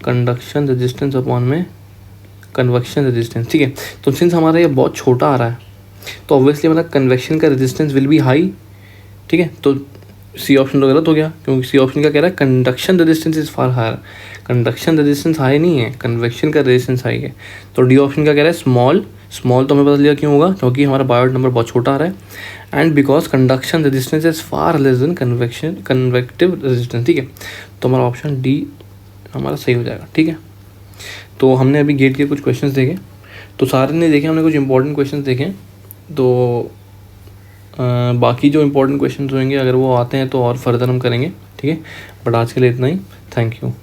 कंडक्शन रेजिस्टेंस अपॉन में कन्वेक्शन रेजिस्टेंस, ठीक है। तो सिंस हमारा ये बहुत छोटा आ रहा है तो ऑब्वियसली हमारा कन्वेक्शन का रेजिस्टेंस विल बी हाई, ठीक है। तो सी ऑप्शन तो गलत हो गया, क्योंकि सी ऑप्शन क्या कह रहा है, conduction resistance is far higher. Conduction resistance high नहीं है, कन्वेक्शन का रेजिस्टेंस हाई है। तो डी ऑप्शन क्या कह रहा है, स्मॉल तो हमें पता चलिए क्यों होगा, क्योंकि हमारा बायोट नंबर बहुत छोटा आ रहा है। And because conduction resistance is far less than convective resistance, ठीक है। तो हमारा ऑप्शन डी हमारा सही हो जाएगा, ठीक है। तो हमने अभी गेट के कुछ क्वेश्चंस देखे, तो सारे नहीं देखे, हमने कुछ इंपॉर्टेंट क्वेश्चंस देखे। तो बाकी जो इंपॉर्टेंट क्वेश्चंस होंगे अगर वो आते हैं तो और फर्दर हम करेंगे, ठीक है। बट आज के लिए इतना ही, थैंक यू।